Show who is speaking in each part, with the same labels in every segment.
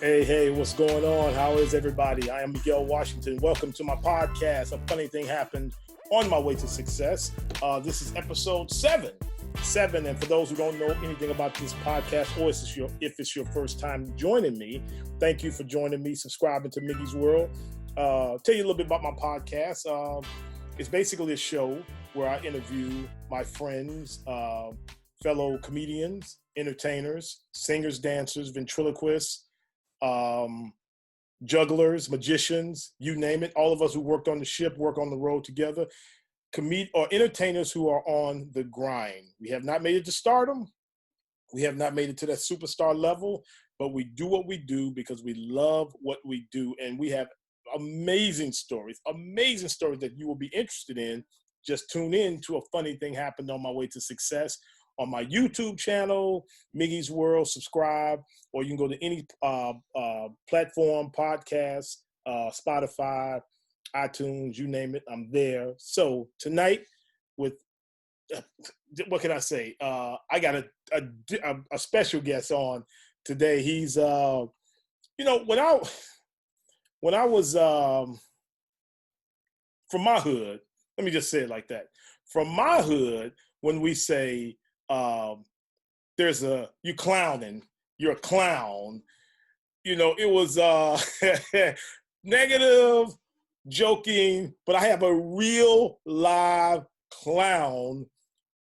Speaker 1: Hey, what's going on? How is everybody? I am Miguel Washington. Welcome to my podcast. A funny thing happened on my way to success. This is episode 7. And for those who don't know anything about this podcast, or if it's your first time joining me, thank you for joining me, subscribing to Miggy's World. Tell you a little bit about my podcast. It's basically a show where I interview my friends, fellow comedians, entertainers, singers, dancers, ventriloquists, jugglers, magicians, you name it. All of us who worked on the ship, work on the road together, or entertainers who are on the grind. We have not made it to stardom. We have not made it to that superstar level, but we do what we do because we love what we do. And we have amazing stories that you will be interested in. Just tune in to A Funny Thing Happened on My Way to Success on my YouTube channel, Miggy's World. Subscribe, or you can go to any platform, podcast, Spotify, iTunes, you name it, I'm there. So tonight, with what can I say? I got a special guest on today. He's when I was from my hood. Let me just say it like that. From my hood, when we say you clowning, you're a clown. It was negative, joking, but I have a real live clown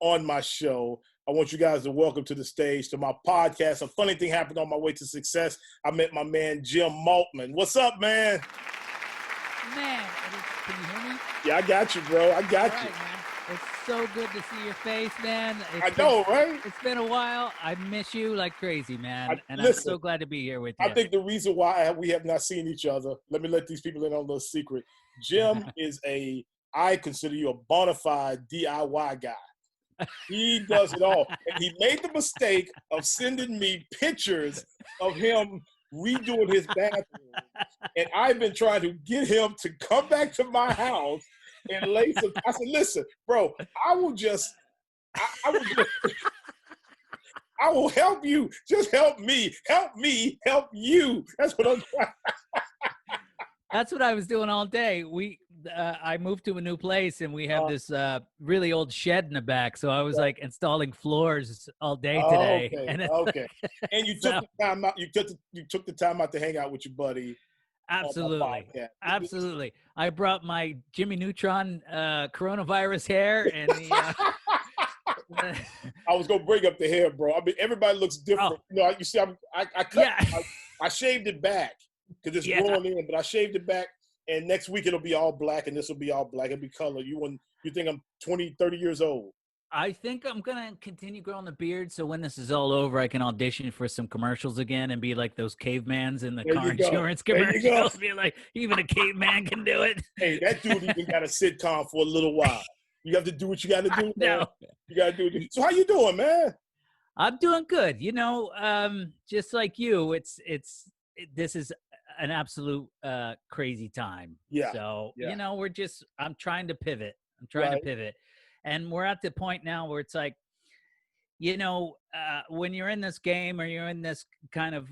Speaker 1: on my show. I want you guys to welcome to the stage to my podcast. A Funny Thing Happened on My Way to Success. I met my man, Jim Maltman. What's up, man?
Speaker 2: Man, can you hear me?
Speaker 1: Yeah, I got you, bro. I got you.
Speaker 2: Man. It's so good to see your face, man.
Speaker 1: I know, right?
Speaker 2: It's been a while. I miss you like crazy, man.
Speaker 1: Listen,
Speaker 2: I'm so glad to be here with you.
Speaker 1: I think the reason why we have not seen each other, let me let these people in on a little secret. Jim I consider you a bona fide DIY guy. He does it all. And he made the mistake of sending me pictures of him redoing his bathroom. And I've been trying to get him to come back to my house and lay some. I said, listen, bro, I will help you. Just help me. Help me. Help you. That's what I'm trying.
Speaker 2: That's what I was doing all day. I moved to a new place and we have this really old shed in the back. So I was like installing floors all day today.
Speaker 1: Okay. And you took the time out. You took the time out to hang out with your buddy.
Speaker 2: Absolutely. I brought my Jimmy Neutron coronavirus hair and
Speaker 1: I was gonna bring up the hair, bro. I mean, everybody looks different.
Speaker 2: Oh.
Speaker 1: You see, I shaved it back because it's growing in, but I shaved it back, and next week it'll be all black, and this will be all black. It'll be color. You think I'm 20, 30 years old?
Speaker 2: I think I'm going to continue growing the beard, so when this is all over, I can audition for some commercials again and be like those cavemans in the car insurance commercials. Be like, even a caveman can do it.
Speaker 1: Hey, that dude even got a sitcom for a little while. You have to do what you got to do.
Speaker 2: No.
Speaker 1: You got to do it. So how you doing, man?
Speaker 2: I'm doing good. Just like you, this is an absolute crazy time.
Speaker 1: Yeah.
Speaker 2: So, I'm trying to pivot. To pivot. And we're at the point now where it's like, when you're in this game or you're in this kind of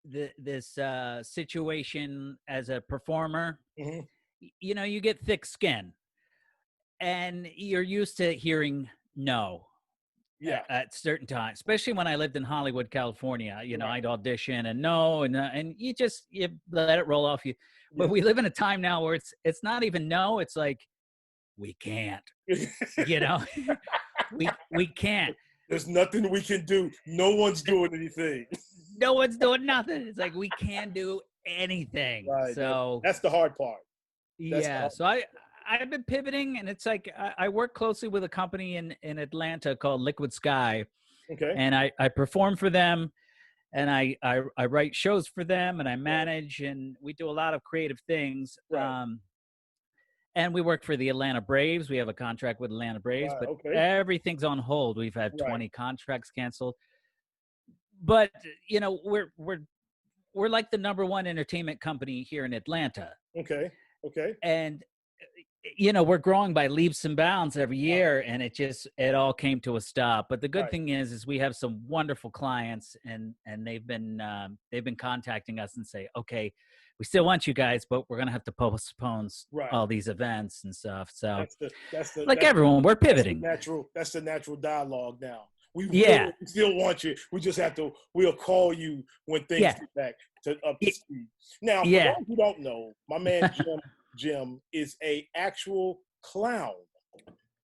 Speaker 2: this situation as a performer,
Speaker 1: mm-hmm.
Speaker 2: You get thick skin and you're used to hearing no at certain times, especially when I lived in Hollywood, California. I'd audition and no, and you let it roll off you. But we live in a time now where it's not even no, it's like, we can't, we can't.
Speaker 1: There's nothing we can do. No one's doing anything.
Speaker 2: No one's doing nothing. It's like, we can't do anything.
Speaker 1: Right.
Speaker 2: So
Speaker 1: that's the hard part.
Speaker 2: So I've been pivoting, and it's like, I work closely with a company in Atlanta called Liquid Sky.
Speaker 1: Okay.
Speaker 2: And I perform for them, and I write shows for them, and I manage, and we do a lot of creative things.
Speaker 1: Right.
Speaker 2: And we work for the Atlanta Braves. We have a contract with Atlanta Braves, but everything's on hold. We've had 20 contracts canceled. But we're like the number one entertainment company here in Atlanta.
Speaker 1: Okay.
Speaker 2: And we're growing by leaps and bounds every year, and it all came to a stop. But the good
Speaker 1: Right.
Speaker 2: thing is we have some wonderful clients, and they've been contacting us and say, okay, we still want you guys, but we're gonna have to postpone
Speaker 1: Right.
Speaker 2: all these events and stuff. So
Speaker 1: that's
Speaker 2: everyone, we're pivoting.
Speaker 1: That's the natural dialogue now. We
Speaker 2: Yeah.
Speaker 1: really still want you. We just have to. We'll call you when things
Speaker 2: Yeah.
Speaker 1: get back to up to speed. Now, for
Speaker 2: Yeah.
Speaker 1: those who don't know, my man Jim is a actual clown.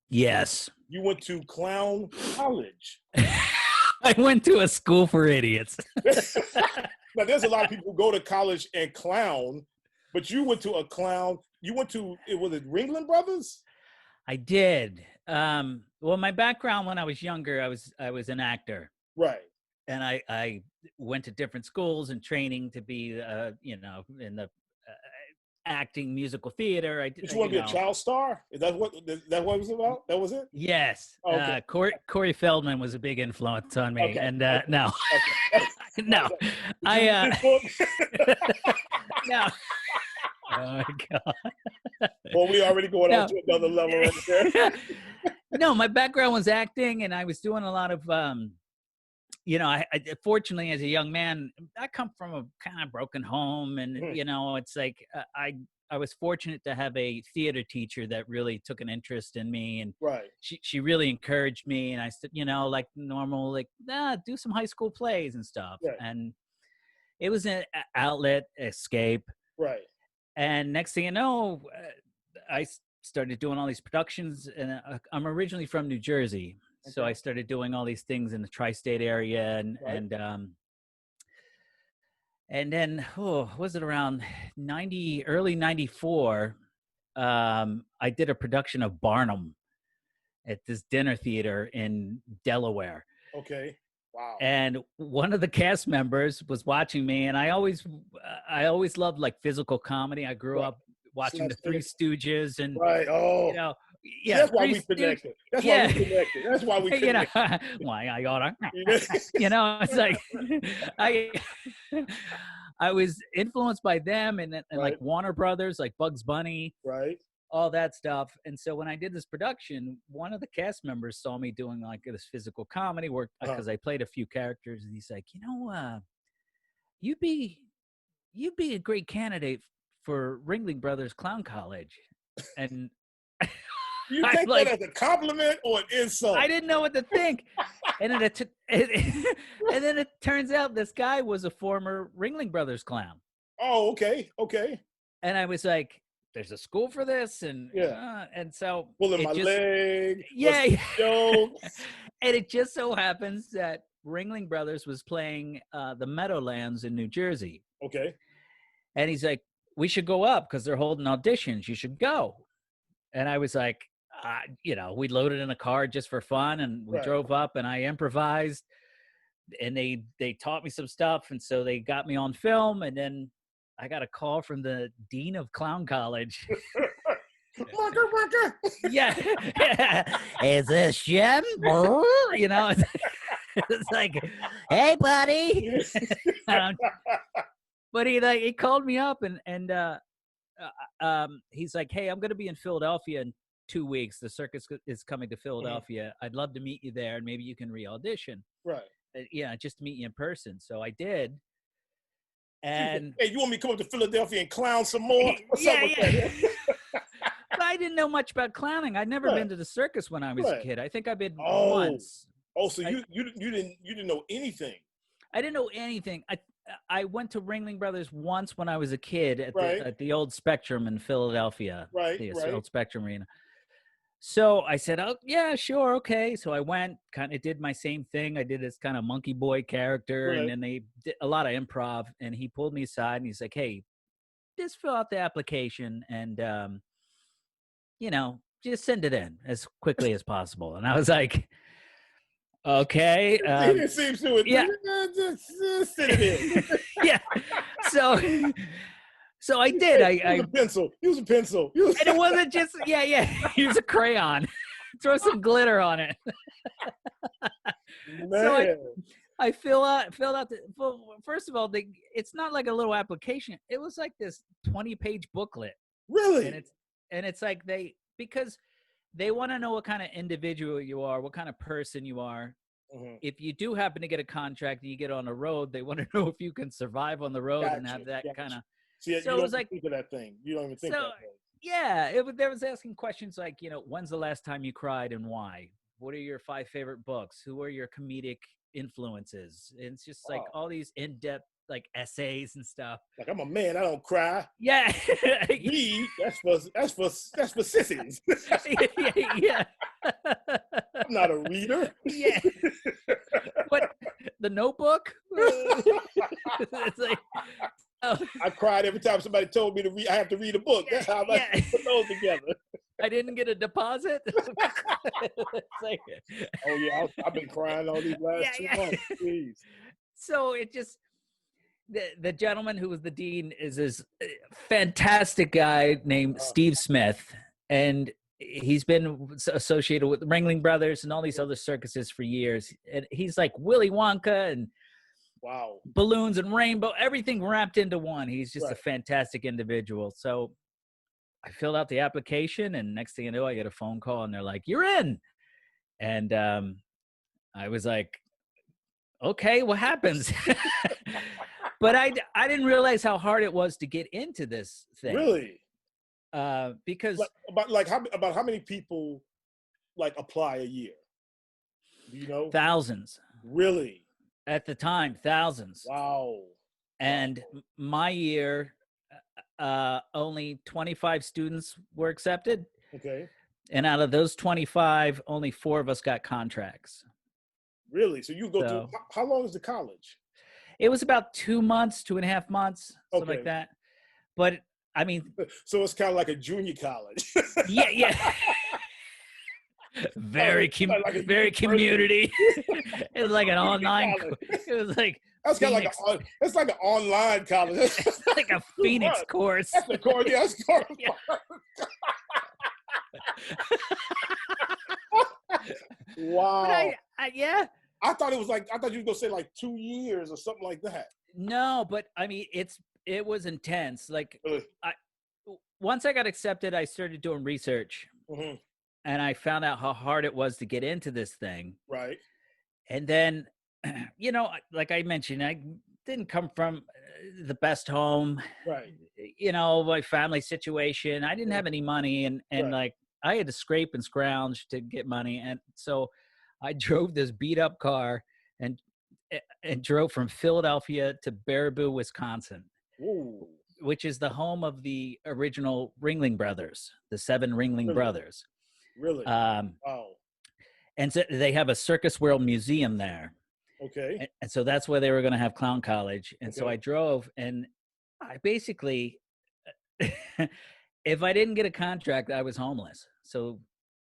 Speaker 2: Yes.
Speaker 1: You went to clown college.
Speaker 2: I went to a school for idiots.
Speaker 1: Now, there's a lot of people who go to college and clown, but you went to a clown. You went to, was it Ringling Brothers?
Speaker 2: I did. Well, my background when I was younger, I was an actor.
Speaker 1: Right.
Speaker 2: And I went to different schools and training to be, in the acting, musical theater.
Speaker 1: Did you want to be a child star? Is that what it was about? That was it?
Speaker 2: Yes.
Speaker 1: Okay.
Speaker 2: Corey Feldman was a big influence on me.
Speaker 1: Okay.
Speaker 2: And no.
Speaker 1: Okay.
Speaker 2: No. No. Oh my God.
Speaker 1: Well, we already going on to another level right there.
Speaker 2: No, my background was acting, and I was doing a lot of, I fortunately, as a young man, I come from a kind of broken home, and it's like I was fortunate to have a theater teacher that really took an interest in me, and
Speaker 1: right.
Speaker 2: She really encouraged me, and I said, like normal, do some high school plays and stuff,
Speaker 1: right.
Speaker 2: and it was an outlet, escape,
Speaker 1: right.
Speaker 2: And next thing you know, I started doing all these productions, and I'm originally from New Jersey. Okay. So I started doing all these things in the tri-state area, and then was it around early 94? I did a production of Barnum at this dinner theater in Delaware.
Speaker 1: Okay. Wow.
Speaker 2: And one of the cast members was watching me, and I always loved physical comedy. I grew up watching the Three Stooges, and
Speaker 1: right. Oh,
Speaker 2: yeah.
Speaker 1: That's why we connected. That's why we connected. That's why we connected.
Speaker 2: Why I gotta, it's like I was influenced by them, and like Warner Brothers, like Bugs Bunny,
Speaker 1: right.
Speaker 2: All that stuff. And so when I did this production, one of the cast members saw me doing this physical comedy work because I played a few characters, and he's like, you'd be a great candidate for Ringling Brothers Clown College. And
Speaker 1: you take that as a compliment or an insult?
Speaker 2: I didn't know what to think. And then and then it turns out this guy was a former Ringling Brothers clown.
Speaker 1: Oh, okay. Okay.
Speaker 2: And I was like, there's a school for this, and and so
Speaker 1: pulling my leg,
Speaker 2: and it just so happens that Ringling Brothers was playing the Meadowlands in New Jersey.
Speaker 1: Okay,
Speaker 2: and he's like, we should go up because they're holding auditions. You should go. And I was like, we loaded in a car just for fun, and we drove up, and I improvised, and they taught me some stuff, and so they got me on film, and then I got a call from the dean of Clown College.
Speaker 1: Marker.
Speaker 2: Yeah. Is this Jim? It's like, hey, buddy. But he called me up, and he's like, hey, I'm going to be in Philadelphia in 2 weeks. The circus is coming to Philadelphia. I'd love to meet you there, and maybe you can re-audition.
Speaker 1: Right.
Speaker 2: Just to meet you in person. So I did. And
Speaker 1: hey, you want me to come up to Philadelphia and clown some more? What's up with that?
Speaker 2: But I didn't know much about clowning. I'd never been to the circus when I was a kid. I think I've been once.
Speaker 1: Oh, so you didn't know anything?
Speaker 2: I didn't know anything. I went to Ringling Brothers once when I was a kid at the old Spectrum in Philadelphia. The old Spectrum Arena. So I said, oh, yeah, sure, okay. So I went, kind of did my same thing. I did this kind of monkey boy character, and then they did a lot of improv, and he pulled me aside, and he's like, hey, just fill out the application and, just send it in as quickly as possible. And I was like, okay.
Speaker 1: He didn't seem to it.
Speaker 2: Yeah.
Speaker 1: Just send it in.
Speaker 2: Yeah. So I did.
Speaker 1: Use a pencil.
Speaker 2: And it wasn't just, use a crayon. Throw some glitter on it.
Speaker 1: Man.
Speaker 2: So I filled out first of all, it's not like a little application. It was like this 20-page booklet.
Speaker 1: Really?
Speaker 2: And And it's like because they want to know what kind of individual you are, what kind of person you are.
Speaker 1: Mm-hmm.
Speaker 2: If you do happen to get a contract and you get on the road, they want to know if you can survive on the road and have that kind of.
Speaker 1: See,
Speaker 2: so
Speaker 1: you
Speaker 2: it
Speaker 1: don't
Speaker 2: was like,
Speaker 1: think of that thing. You don't even think that way.
Speaker 2: Yeah, there was asking questions like, when's the last time you cried and why? What are your 5 favorite books? Who are your comedic influences? And it's just like all these in-depth like essays and stuff.
Speaker 1: Like, I'm a man, I don't cry.
Speaker 2: Yeah.
Speaker 1: Read, that's for sissies.
Speaker 2: Yeah.
Speaker 1: I'm not a reader.
Speaker 2: Yeah. What? The Notebook? It's like,
Speaker 1: I cried every time somebody told me to read. I have to read a book. That's how I put those together.
Speaker 2: I didn't get a deposit. It's like,
Speaker 1: oh yeah, I've been crying all these last 2 months. Please.
Speaker 2: So it just the gentleman who was the dean is this fantastic guy named Steve Smith, and he's been associated with Ringling Brothers and all these other circuses for years. And he's like Willy Wonka and balloons and rainbow, everything wrapped into one. He's just a fantastic individual. So I filled out the application, and next thing you know, I get a phone call, and they're like, "You're in." And I was like, "Okay, what happens?" But I didn't realize how hard it was to get into this thing.
Speaker 1: Really?
Speaker 2: Because
Speaker 1: about how many people like apply a year? Do you know?
Speaker 2: Thousands.
Speaker 1: Really?
Speaker 2: At the time, thousands.
Speaker 1: Wow.
Speaker 2: And my year, only 25 students were accepted.
Speaker 1: Okay.
Speaker 2: And out of those 25, only 4 of us got contracts.
Speaker 1: Really? So you go through, how long is the college?
Speaker 2: It was about 2 months, 2.5 months, something like that. But I mean,
Speaker 1: so it's kind of like a junior college.
Speaker 2: Yeah. Very community. It was like an online. It was like
Speaker 1: it's like an online college.
Speaker 2: It's like a Phoenix course.
Speaker 1: That's the course. Yeah, that's course. Wow.
Speaker 2: But
Speaker 1: I thought it was like, I thought you were gonna say like 2 years or something like that.
Speaker 2: No, but I mean, it was intense. Like once I got accepted, I started doing research.
Speaker 1: Mm-hmm.
Speaker 2: And I found out how hard it was to get into this thing.
Speaker 1: Right.
Speaker 2: And then, like I mentioned, I didn't come from the best home.
Speaker 1: Right.
Speaker 2: My family situation. I didn't have any money, and like I had to scrape and scrounge to get money. And so I drove this beat up car and drove from Philadelphia to Baraboo, Wisconsin.
Speaker 1: Ooh.
Speaker 2: Which is the home of the original Ringling Brothers, the 7 Ringling Brothers.
Speaker 1: Really? Wow.
Speaker 2: And so they have a Circus World Museum there.
Speaker 1: Okay.
Speaker 2: And so that's where they were going to have Clown College. And so I drove, and I basically, if I didn't get a contract, I was homeless. So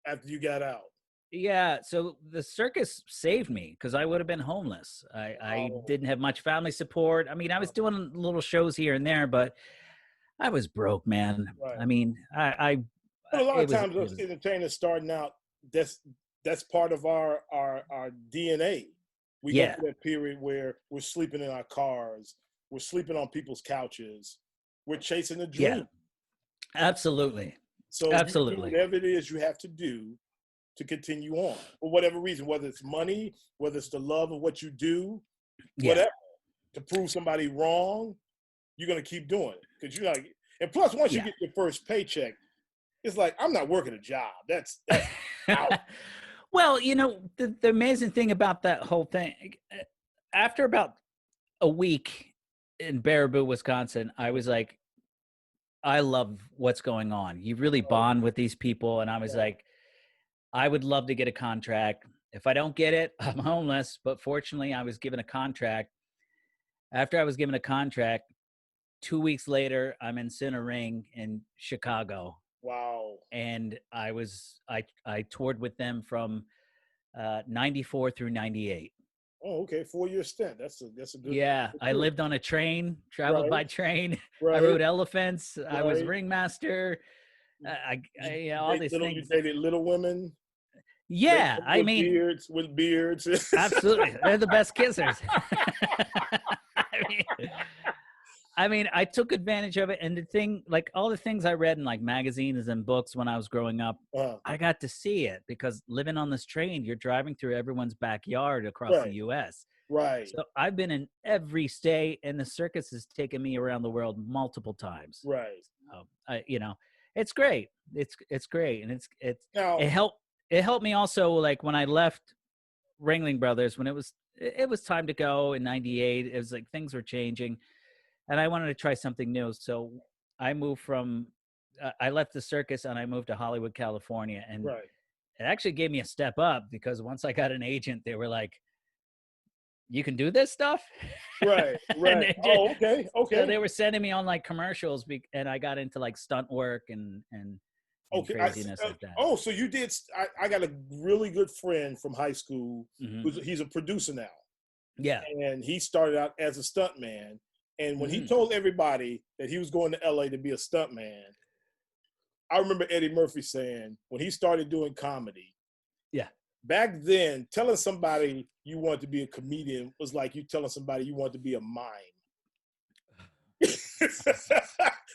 Speaker 1: after you got out?
Speaker 2: Yeah. So the circus saved me because I would have been homeless. I didn't have much family support. I mean, I was doing little shows here and there, but I was broke, man.
Speaker 1: Right.
Speaker 2: I mean,
Speaker 1: But a lot of times those entertainers starting out, that's part of our DNA. We go through that period where we're sleeping in our cars, we're sleeping on people's couches, we're chasing a dream.
Speaker 2: Yeah. Absolutely.
Speaker 1: So
Speaker 2: absolutely,
Speaker 1: you do whatever it is you have to do to continue on for whatever reason, whether it's money, whether it's the love of what you do, whatever, to prove somebody wrong, you're gonna keep doing it because you're like. And plus, once you get your first paycheck, it's like, I'm not working a job. That's out.
Speaker 2: Well, the amazing thing about that whole thing, after about a week in Baraboo, Wisconsin, I was like, I love what's going on. You really bond with these people. And I was like, I would love to get a contract. If I don't get it, I'm homeless. But fortunately, I was given a contract. After I was given a contract, 2 weeks later, I'm in Center Ring in Chicago.
Speaker 1: Wow.
Speaker 2: And I toured with them from 94 through 98.
Speaker 1: Oh, okay. 4-year stint. That's a good.
Speaker 2: Yeah. I lived on a train, traveled by train.
Speaker 1: Right.
Speaker 2: I rode elephants. Right. I was ringmaster. All these things.
Speaker 1: You dated little women.
Speaker 2: Yeah.
Speaker 1: With beards.
Speaker 2: Absolutely. They're the best kissers. I mean, I took advantage of it. And the thing, like all the things I read in like magazines and books when I was growing up, I got to see it because living on this train, you're driving through everyone's backyard across the U.S.
Speaker 1: Right.
Speaker 2: So I've been in every state, and the circus has taken me around the world multiple times.
Speaker 1: Right.
Speaker 2: You know, it's great. It's great, and
Speaker 1: Now,
Speaker 2: it helped me also, like when I left Ringling Brothers, when it was time to go in '98. It was like things were changing, and I wanted to try something new. So I moved from I left the circus and I moved to Hollywood, California, and
Speaker 1: right.
Speaker 2: it actually gave me a step up because once I got an agent, they were like, "You can do this stuff."
Speaker 1: Right. Right. Oh, okay. Okay.
Speaker 2: So they were sending me on like commercials, and I got into like stunt work and craziness like that.
Speaker 1: Oh, so you did. I got a really good friend from high school.
Speaker 2: Mm-hmm.
Speaker 1: He's a producer now.
Speaker 2: Yeah.
Speaker 1: And he started out as a stuntman. And when he told everybody that he was going to LA to be a stuntman, I remember Eddie Murphy saying when he started doing comedy,
Speaker 2: yeah,
Speaker 1: back then, telling somebody you wanted to be a comedian was like you telling somebody you wanted to be a mime.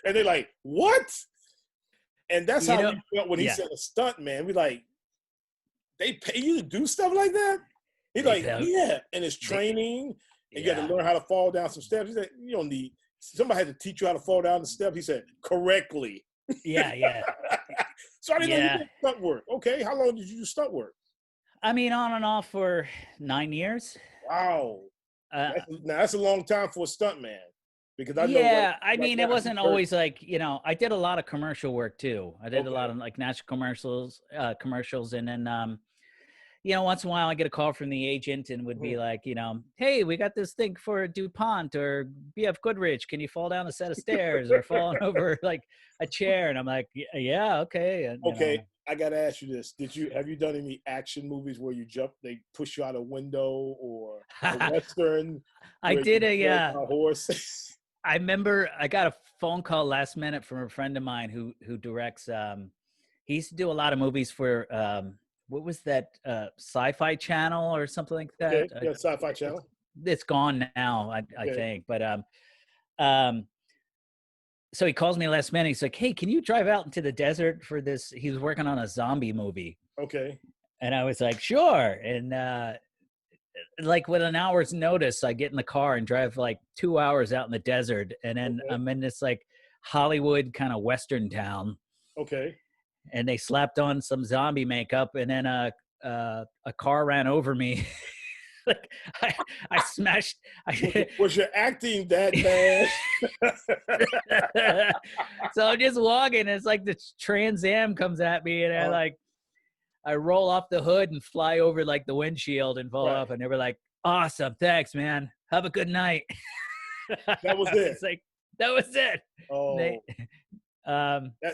Speaker 1: And they're like, what? And that's how we felt when he said a stuntman. We like, they pay you to do stuff like that? He's like, yeah. And it's training. And you got to learn how to fall down some steps. He said, you don't need, somebody had to teach you how to fall down the steps. He said, correctly.
Speaker 2: Yeah.
Speaker 1: So I didn't know you did stunt work. Okay, how long did you do stunt work?
Speaker 2: I mean, on and off for 9 years.
Speaker 1: Wow. That's a long time for a stuntman. Because I know.
Speaker 2: Yeah, I mean, it wasn't always like, I did a lot of commercial work too. I did a lot of like national commercials, and then, once in a while I get a call from the agent and would be like, hey, we got this thing for DuPont or BF Goodrich. Can you fall down a set of stairs or fall over like a chair? And I'm like, yeah, okay. And,
Speaker 1: okay, I got to ask you this. Have you done any action movies where they push you out a window or a Western?
Speaker 2: I did
Speaker 1: a horse.
Speaker 2: I remember I got a phone call last minute from a friend of mine who directs. He used to do a lot of movies for what was that Sci-Fi Channel or something like that.
Speaker 1: Okay, yeah, Sci-Fi Channel.
Speaker 2: It's gone now, I think. But so he calls me last minute. He's like, "Hey, can you drive out into the desert for this?" He was working on a zombie movie.
Speaker 1: Okay.
Speaker 2: And I was like, "Sure." And like with an hour's notice, I get in the car and drive like 2 hours out in the desert, and then I'm in this like Hollywood kind of Western town.
Speaker 1: Okay.
Speaker 2: And they slapped on some zombie makeup, and then a car ran over me. Like I smashed.
Speaker 1: Was your acting that bad?
Speaker 2: So I'm just walking. And it's like the Trans Am comes at me, and I roll off the hood and fly over like the windshield and fall off. And they were like, "Awesome, thanks, man. Have a good night."
Speaker 1: That was it.
Speaker 2: It's like that was it.
Speaker 1: Oh,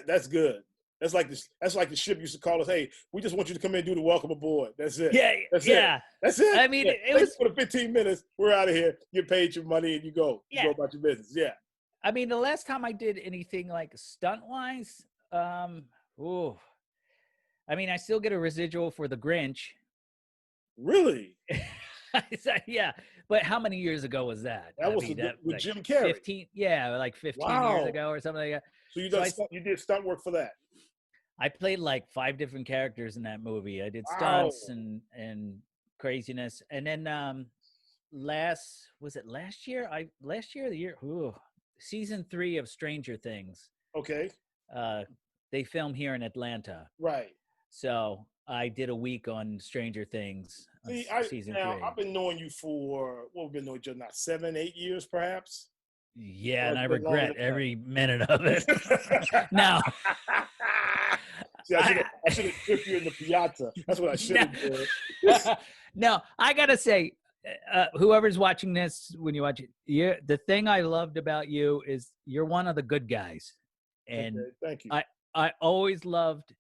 Speaker 1: that's good. That's like the ship used to call us. Hey, we just want you to come in and do the welcome aboard. That's it.
Speaker 2: Yeah,
Speaker 1: that's
Speaker 2: it.
Speaker 1: That's it.
Speaker 2: I mean, it was
Speaker 1: for the 15 minutes. We're out of here. You paid your money and you go. You go about your business. Yeah.
Speaker 2: I mean, the last time I did anything like stunt wise, I mean, I still get a residual for the Grinch.
Speaker 1: Really?
Speaker 2: Yeah, but how many years ago was that?
Speaker 1: That was with Jim Carrey.
Speaker 2: 15, like 15 years ago or something like that.
Speaker 1: So you did stunt work for that?
Speaker 2: I played like 5 different characters in that movie. I did stunts and craziness. And then last year? Season 3 of Stranger Things.
Speaker 1: Okay.
Speaker 2: They film here in Atlanta.
Speaker 1: Right.
Speaker 2: So I did a week on Stranger Things. Season 3.
Speaker 1: I've been knowing you for we've been knowing each other now 7-8 years, perhaps.
Speaker 2: Yeah, and I regret every minute of it. Now,
Speaker 1: see, I should have tripped you in the piazza. That's what I should have done.
Speaker 2: No, I gotta say, whoever's watching this, when you watch it, the thing I loved about you is you're one of the good guys, and
Speaker 1: thank you.
Speaker 2: I always loved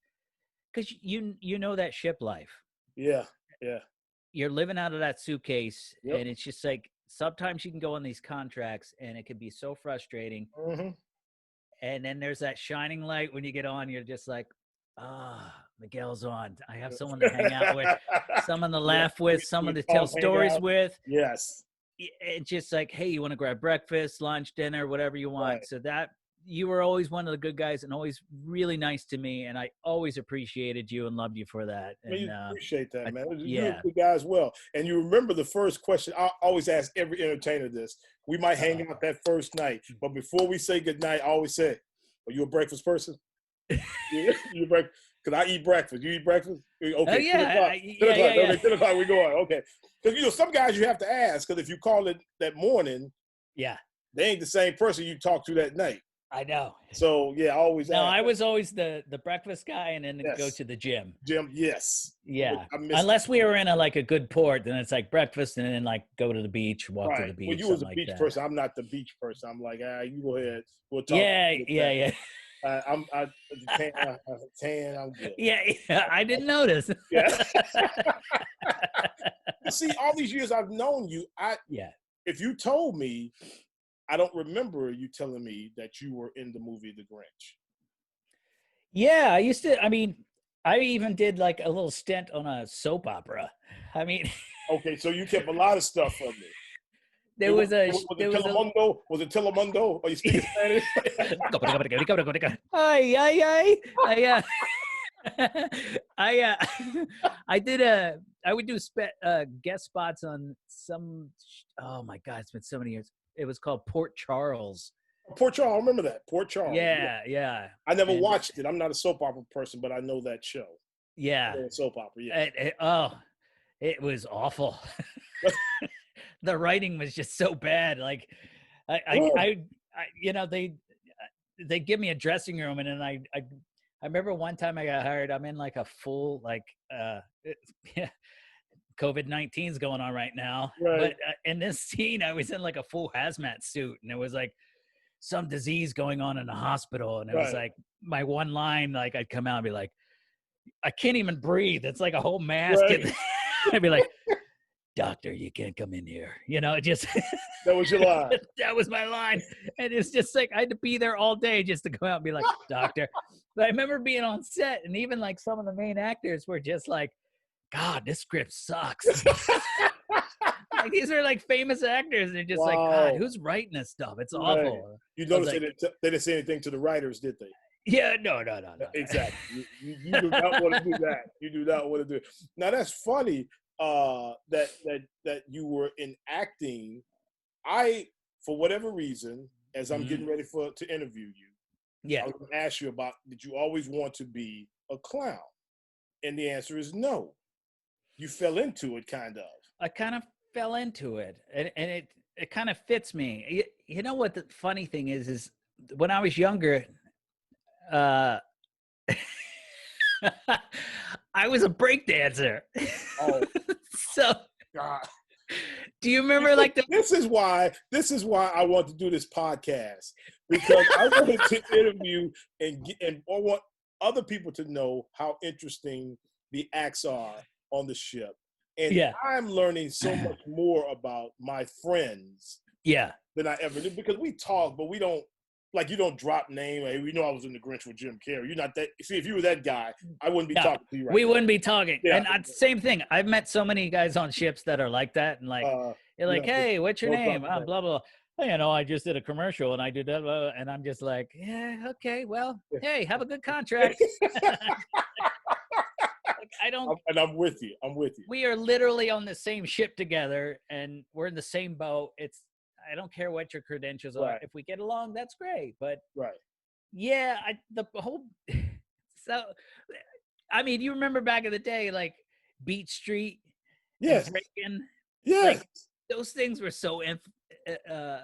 Speaker 2: because you know that ship life.
Speaker 1: Yeah.
Speaker 2: You're living out of that suitcase, and it's just like sometimes you can go on these contracts, and it can be so frustrating.
Speaker 1: Mm-hmm.
Speaker 2: And then there's that shining light when you get on. You're just like, Miguel's on. I have someone to hang out with, someone to laugh with, someone to tell stories with.
Speaker 1: Yes.
Speaker 2: it's just like, hey, you want to grab breakfast, lunch, dinner, whatever you want.
Speaker 1: Right.
Speaker 2: So that you were always one of the good guys and always really nice to me. And I always appreciated you and loved you for that.
Speaker 1: Man, you
Speaker 2: And
Speaker 1: appreciate that, man. You're
Speaker 2: yeah.
Speaker 1: a good guy as well. And you remember the first question. I always ask every entertainer this. We might hang out that first night, but before we say goodnight, I always say, are you a breakfast person? You breakfast? Because I eat breakfast. You eat breakfast? Okay,
Speaker 2: Oh, yeah.
Speaker 1: 10 o'clock. 10 o'clock. Okay, 10 o'clock, we going. Okay. Because, some guys you have to ask, because if you call it that morning,
Speaker 2: yeah,
Speaker 1: they ain't the same person you talk to that night.
Speaker 2: I know.
Speaker 1: So, yeah, I always ask.
Speaker 2: I was always the breakfast guy and then
Speaker 1: Yes.
Speaker 2: go to the gym.
Speaker 1: Yes.
Speaker 2: Yeah. Unless we were in a good port, then it's like breakfast and then like go to the beach, walk to the beach.
Speaker 1: Well, you was a beach person. I'm not the beach person. I'm like, you go ahead. We'll talk.
Speaker 2: Yeah.
Speaker 1: I'm tan. I'm good.
Speaker 2: Yeah. I didn't notice.
Speaker 1: Yeah. See, all these years I've known you, if you told me, I don't remember you telling me that you were in the movie The Grinch.
Speaker 2: Yeah, I used to. I mean, I even did like a little stint on a soap opera. I mean,
Speaker 1: okay, so you kept a lot of stuff from me.
Speaker 2: Was it
Speaker 1: Telemundo? Are you speaking Spanish?
Speaker 2: I would do guest spots on some. Oh my God, it's been so many years. It was called Port Charles.
Speaker 1: Port Charles, I remember that. Port Charles.
Speaker 2: Yeah.
Speaker 1: I never watched it. I'm not a soap opera person, but I know that show.
Speaker 2: Yeah.
Speaker 1: Soap opera, yeah.
Speaker 2: It was awful. The writing was just so bad. Like, they give me a dressing room, and then I remember one time I got hired. I'm in like a full COVID-19 is going on right now.
Speaker 1: Right.
Speaker 2: But in this scene, I was in like a full hazmat suit, and it was like some disease going on in the hospital. And it was like my one line, like I'd come out and be like, I can't even breathe. It's like a whole mask.
Speaker 1: Right.
Speaker 2: I'd be like, doctor, you can't come in here. Just
Speaker 1: that was your line.
Speaker 2: That was my line. And it's just like I had to be there all day just to come out and be like, doctor. But I remember being on set, and even like some of the main actors were just like, God, this script sucks. Like these are like famous actors, and they're just like, God, who's writing this stuff? It's awful.
Speaker 1: You notice they didn't say anything to the writers, did they?
Speaker 2: Yeah, no.
Speaker 1: Exactly. You do not want to do that. You do not want to do it. Now that's funny. That you were in acting. For whatever reason, as I'm getting ready to interview you, I was going to ask you about, did you always want to be a clown? And the answer is no. You fell into it, kind of. I
Speaker 2: kind of fell into it, and it kind of fits me. You know what the funny thing is when I was younger, I was a break dancer.
Speaker 1: Oh,
Speaker 2: so
Speaker 1: God.
Speaker 2: Do you remember like
Speaker 1: this is why I want to do this podcast, because I wanted to interview and I want other people to know how interesting the acts are on the ship. And I'm learning so much more about my friends than I ever did, because we talk, but we don't, like, you don't drop name. Hey, we know I was in The Grinch with Jim Carrey. You're not that. See, if you were that guy, I wouldn't be talking to you right now. We
Speaker 2: wouldn't be talking. Yeah. And same thing. I've met so many guys on ships that are like that. And like, you're like, hey, what's your name? Blah, blah, blah. I just did a commercial and I did that. And I'm just like, yeah, okay, well, hey, have a good contract.
Speaker 1: And I'm with you.
Speaker 2: We are literally on the same ship together, and we're in the same boat. I don't care what your credentials are. If we get along, that's great. But so, I mean, you remember back in the day, like Beach Street, Reagan, like those things were so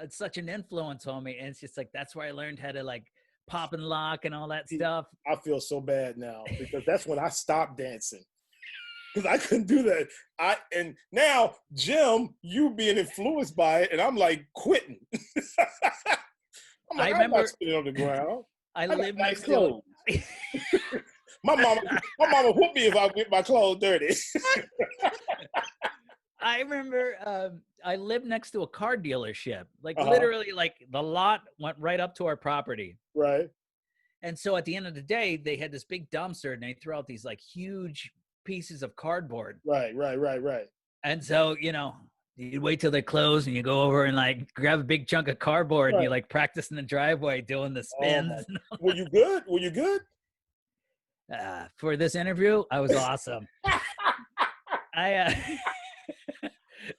Speaker 2: such an influence on me, and it's just like that's where I learned how to like pop and lock and all that stuff.
Speaker 1: I feel so bad now, because that's when I stopped dancing, because I couldn't do that. And now, Jim, you being influenced by it, and I'm like quitting. I'm not sitting on the ground.
Speaker 2: I live next to
Speaker 1: my mama whooped me if I get my clothes dirty.
Speaker 2: I remember I lived next to a car dealership. Like literally, like the lot went right up to our property.
Speaker 1: Right.
Speaker 2: And so at the end of the day, they had this big dumpster, and they threw out these like huge pieces of cardboard.
Speaker 1: Right.
Speaker 2: And so, you wait till they close and you go over and like grab a big chunk of cardboard and you
Speaker 1: Right.
Speaker 2: like practice in the driveway doing the
Speaker 1: Oh
Speaker 2: spins.
Speaker 1: were you good? Were you good?
Speaker 2: For this interview, I was awesome. I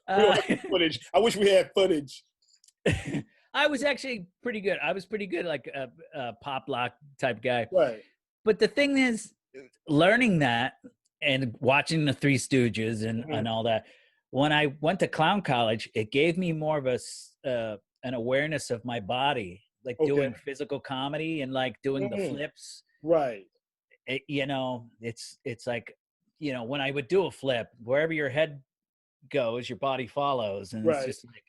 Speaker 1: We don't have footage. I wish we had footage.
Speaker 2: I was actually pretty good. I was pretty good, like a pop lock type guy.
Speaker 1: Right.
Speaker 2: But the thing is, learning that and watching the Three Stooges and all that, when I went to clown college, it gave me more of an awareness of my body, like doing physical comedy and like doing the flips.
Speaker 1: Right.
Speaker 2: You know, it's like, you know, when I would do a flip, wherever your head goes, your body follows, and it's just like,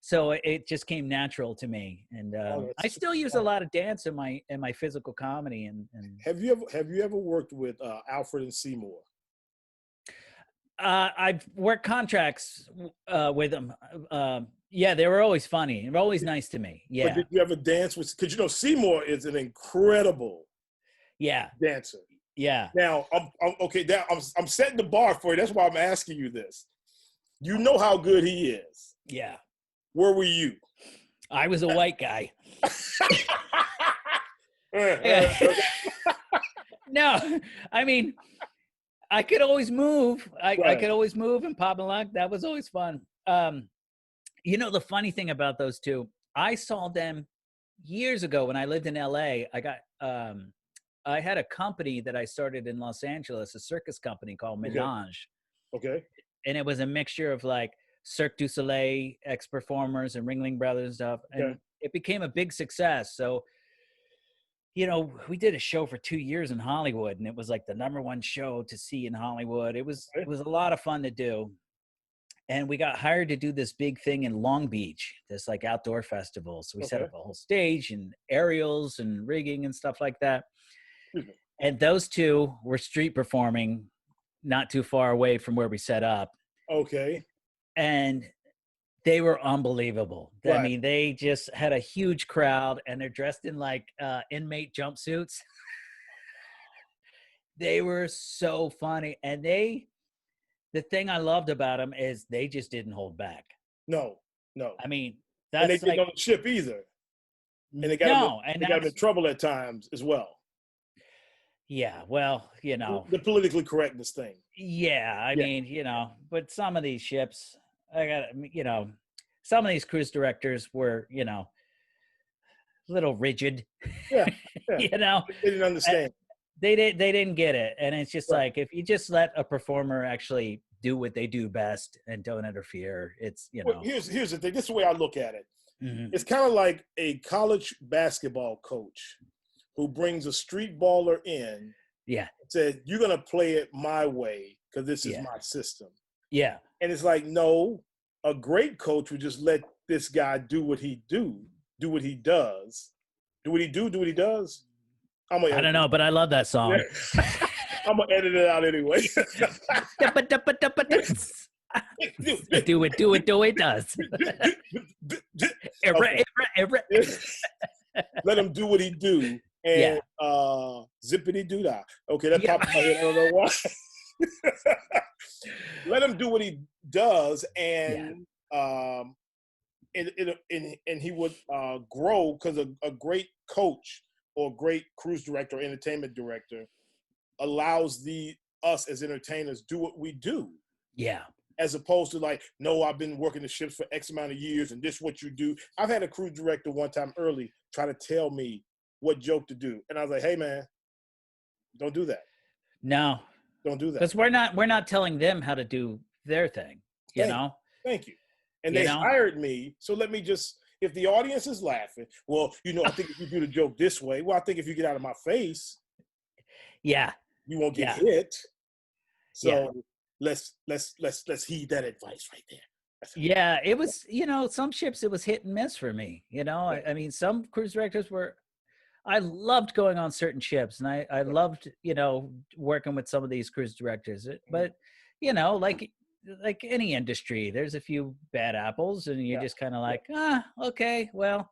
Speaker 2: so it just came natural to me. And I still use a lot of dance in my physical comedy. And
Speaker 1: have you ever worked with Alfred and Seymour?
Speaker 2: I've worked contracts with them. Yeah, they were always funny. They were always nice to me. Yeah.
Speaker 1: But did you ever dance with? Because you know Seymour is an incredible dancer.
Speaker 2: Yeah.
Speaker 1: Now I'm okay. Now I'm setting the bar for you. That's why I'm asking you this. You know how good he is.
Speaker 2: Yeah.
Speaker 1: Where were you?
Speaker 2: I was a white guy. No, I mean, I could always move. I could always move and pop and lock. That was always fun. You know, the funny thing about those two, I saw them years ago when I lived in LA. I had a company that I started in Los Angeles, a circus company called Menage.
Speaker 1: Okay.
Speaker 2: And it was a mixture of like Cirque du Soleil, ex-performers, and Ringling Brothers and stuff. And it became a big success. So, you know, we did a show for 2 years in Hollywood, and it was like the #1 show to see in Hollywood. It was a lot of fun to do. And we got hired to do this big thing in Long Beach, this like outdoor festival. So we set up a whole stage and aerials and rigging and stuff like that. And those two were street performing not too far away from where we set up.
Speaker 1: Okay.
Speaker 2: And they were unbelievable. I mean, they just had a huge crowd, and they're dressed in like inmate jumpsuits. They were so funny. And the thing I loved about them is they just didn't hold back.
Speaker 1: No.
Speaker 2: I mean,
Speaker 1: and they didn't on the ship either. And they got them in trouble at times as well.
Speaker 2: Yeah, well, you know.
Speaker 1: The politically correctness thing.
Speaker 2: Yeah, I mean, you know, but some of these ships, you know, some of these cruise directors were, you know, a little rigid.
Speaker 1: Yeah.
Speaker 2: You know.
Speaker 1: They didn't understand.
Speaker 2: They didn't get it. And it's just like, if you just let a performer actually do what they do best and don't interfere, it's, you know.
Speaker 1: Well, here's the thing. This is the way I look at it. It's kind of like a college basketball coach who brings a street baller in.
Speaker 2: Yeah.
Speaker 1: Said, you're going to play it my way because this is my system.
Speaker 2: Yeah.
Speaker 1: And it's like, no, a great coach would just let this guy do what he does. Do what he does.
Speaker 2: I don't know, but I love that song.
Speaker 1: I'm going to edit it out anyway.
Speaker 2: Do it does.
Speaker 1: Let him do what he do. And zippity doo dah. Okay, that popped in my head. I don't know why. Let him do what he does, and he would grow, because a great coach or great cruise director or entertainment director allows us as entertainers do what we do.
Speaker 2: Yeah.
Speaker 1: As opposed to like, no, I've been working the ships for X amount of years, and this is what you do. I've had a cruise director one time early try to tell me what joke to do, and I was like, hey man, don't do that.
Speaker 2: No,
Speaker 1: don't do that,
Speaker 2: because we're not telling them how to do their thing. You know.
Speaker 1: Thank you. And they hired me, so let me just, if the audience is laughing, well, you know, I think if you do the joke this way, well, I think if you get out of my face, you won't get hit. So let's heed that advice right there.
Speaker 2: Yeah, it was, you know, some ships it was hit and miss for me. You know, I mean, some cruise directors I loved going on certain ships, and I loved, you know, working with some of these cruise directors. But, you know, like any industry, there's a few bad apples, and you're just kind of like, okay, well,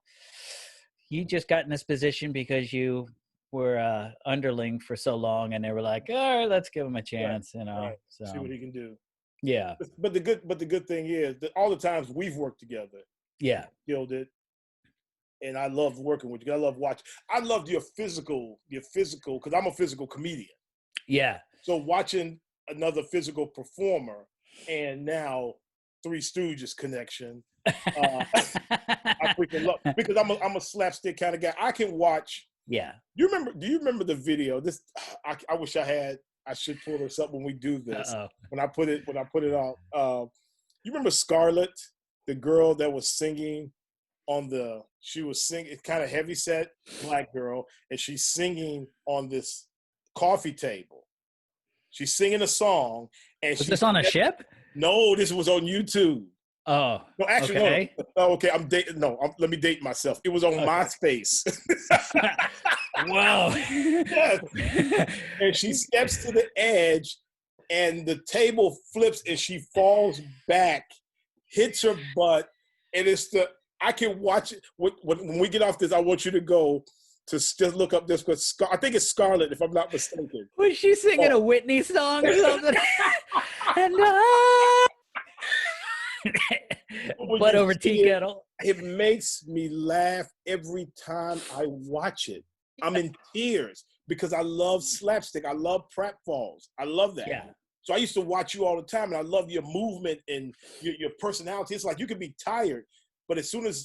Speaker 2: you just got in this position because you were underling for so long, and they were like, all right, let's give him a chance, you know. So
Speaker 1: see what he can do.
Speaker 2: Yeah.
Speaker 1: But the good thing is that all the times we've worked together,
Speaker 2: Yeah.
Speaker 1: killed it. And I love working with you. I love watching. I love your physical, because I'm a physical comedian.
Speaker 2: Yeah.
Speaker 1: So watching another physical performer, and now Three Stooges connection, I freaking love, because I'm a slapstick kind of guy. I can watch.
Speaker 2: Yeah.
Speaker 1: Do you remember the video? This I wish I had. I should pull this up when we do this.
Speaker 2: Uh-oh.
Speaker 1: When I put it out. You remember Scarlett, the girl that was singing she was singing, kind of heavy set black girl, and she's singing on this coffee table. She's singing a song, and
Speaker 2: Was this on a ship?
Speaker 1: No, this was on YouTube.
Speaker 2: Oh,
Speaker 1: No, actually,
Speaker 2: okay.
Speaker 1: no. Oh, okay, I'm dating. No, let me date myself. It was on MySpace.
Speaker 2: Wow.
Speaker 1: Yes. And she steps to the edge, and the table flips, and she falls back, hits her butt, and I can watch it. When we get off this, I want you to go to just look up this, because I think it's Scarlett, if I'm not mistaken.
Speaker 2: Was she singing a Whitney song or something? And butt over tea kettle.
Speaker 1: It makes me laugh every time I watch it. I'm in tears because I love slapstick. I love pratfalls. I love that.
Speaker 2: Yeah.
Speaker 1: So I used to watch you all the time, and I love your movement and your personality. It's like you could be tired, but as soon as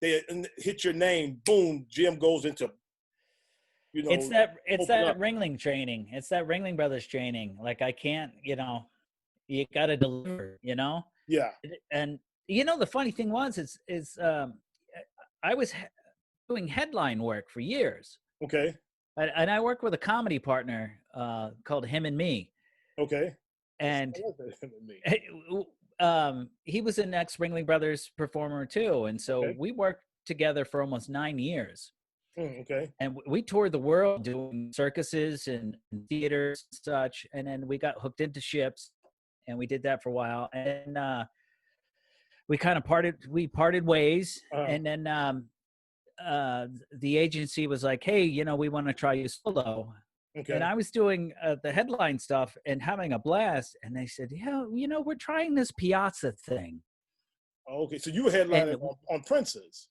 Speaker 1: they hit your name, boom, Jim goes into,
Speaker 2: it's that Ringling training. It's that Ringling Brothers training. Like, I can't, you got to deliver,
Speaker 1: Yeah.
Speaker 2: And the funny thing was, I was doing headline work for years.
Speaker 1: Okay.
Speaker 2: And I worked with a comedy partner called Him and Me.
Speaker 1: Okay.
Speaker 2: And he was an ex-Ringling Brothers performer too. And so we worked together for almost 9 years.
Speaker 1: Okay.
Speaker 2: And we toured the world doing circuses and theaters and such. And then we got hooked into ships, and we did that for a while. And we kind of parted ways. And then the agency was like, hey, we want to try you solo. Okay. And I was doing the headline stuff and having a blast. And they said, yeah, we're trying this Piazza thing.
Speaker 1: Okay. So you were headlining on Princess.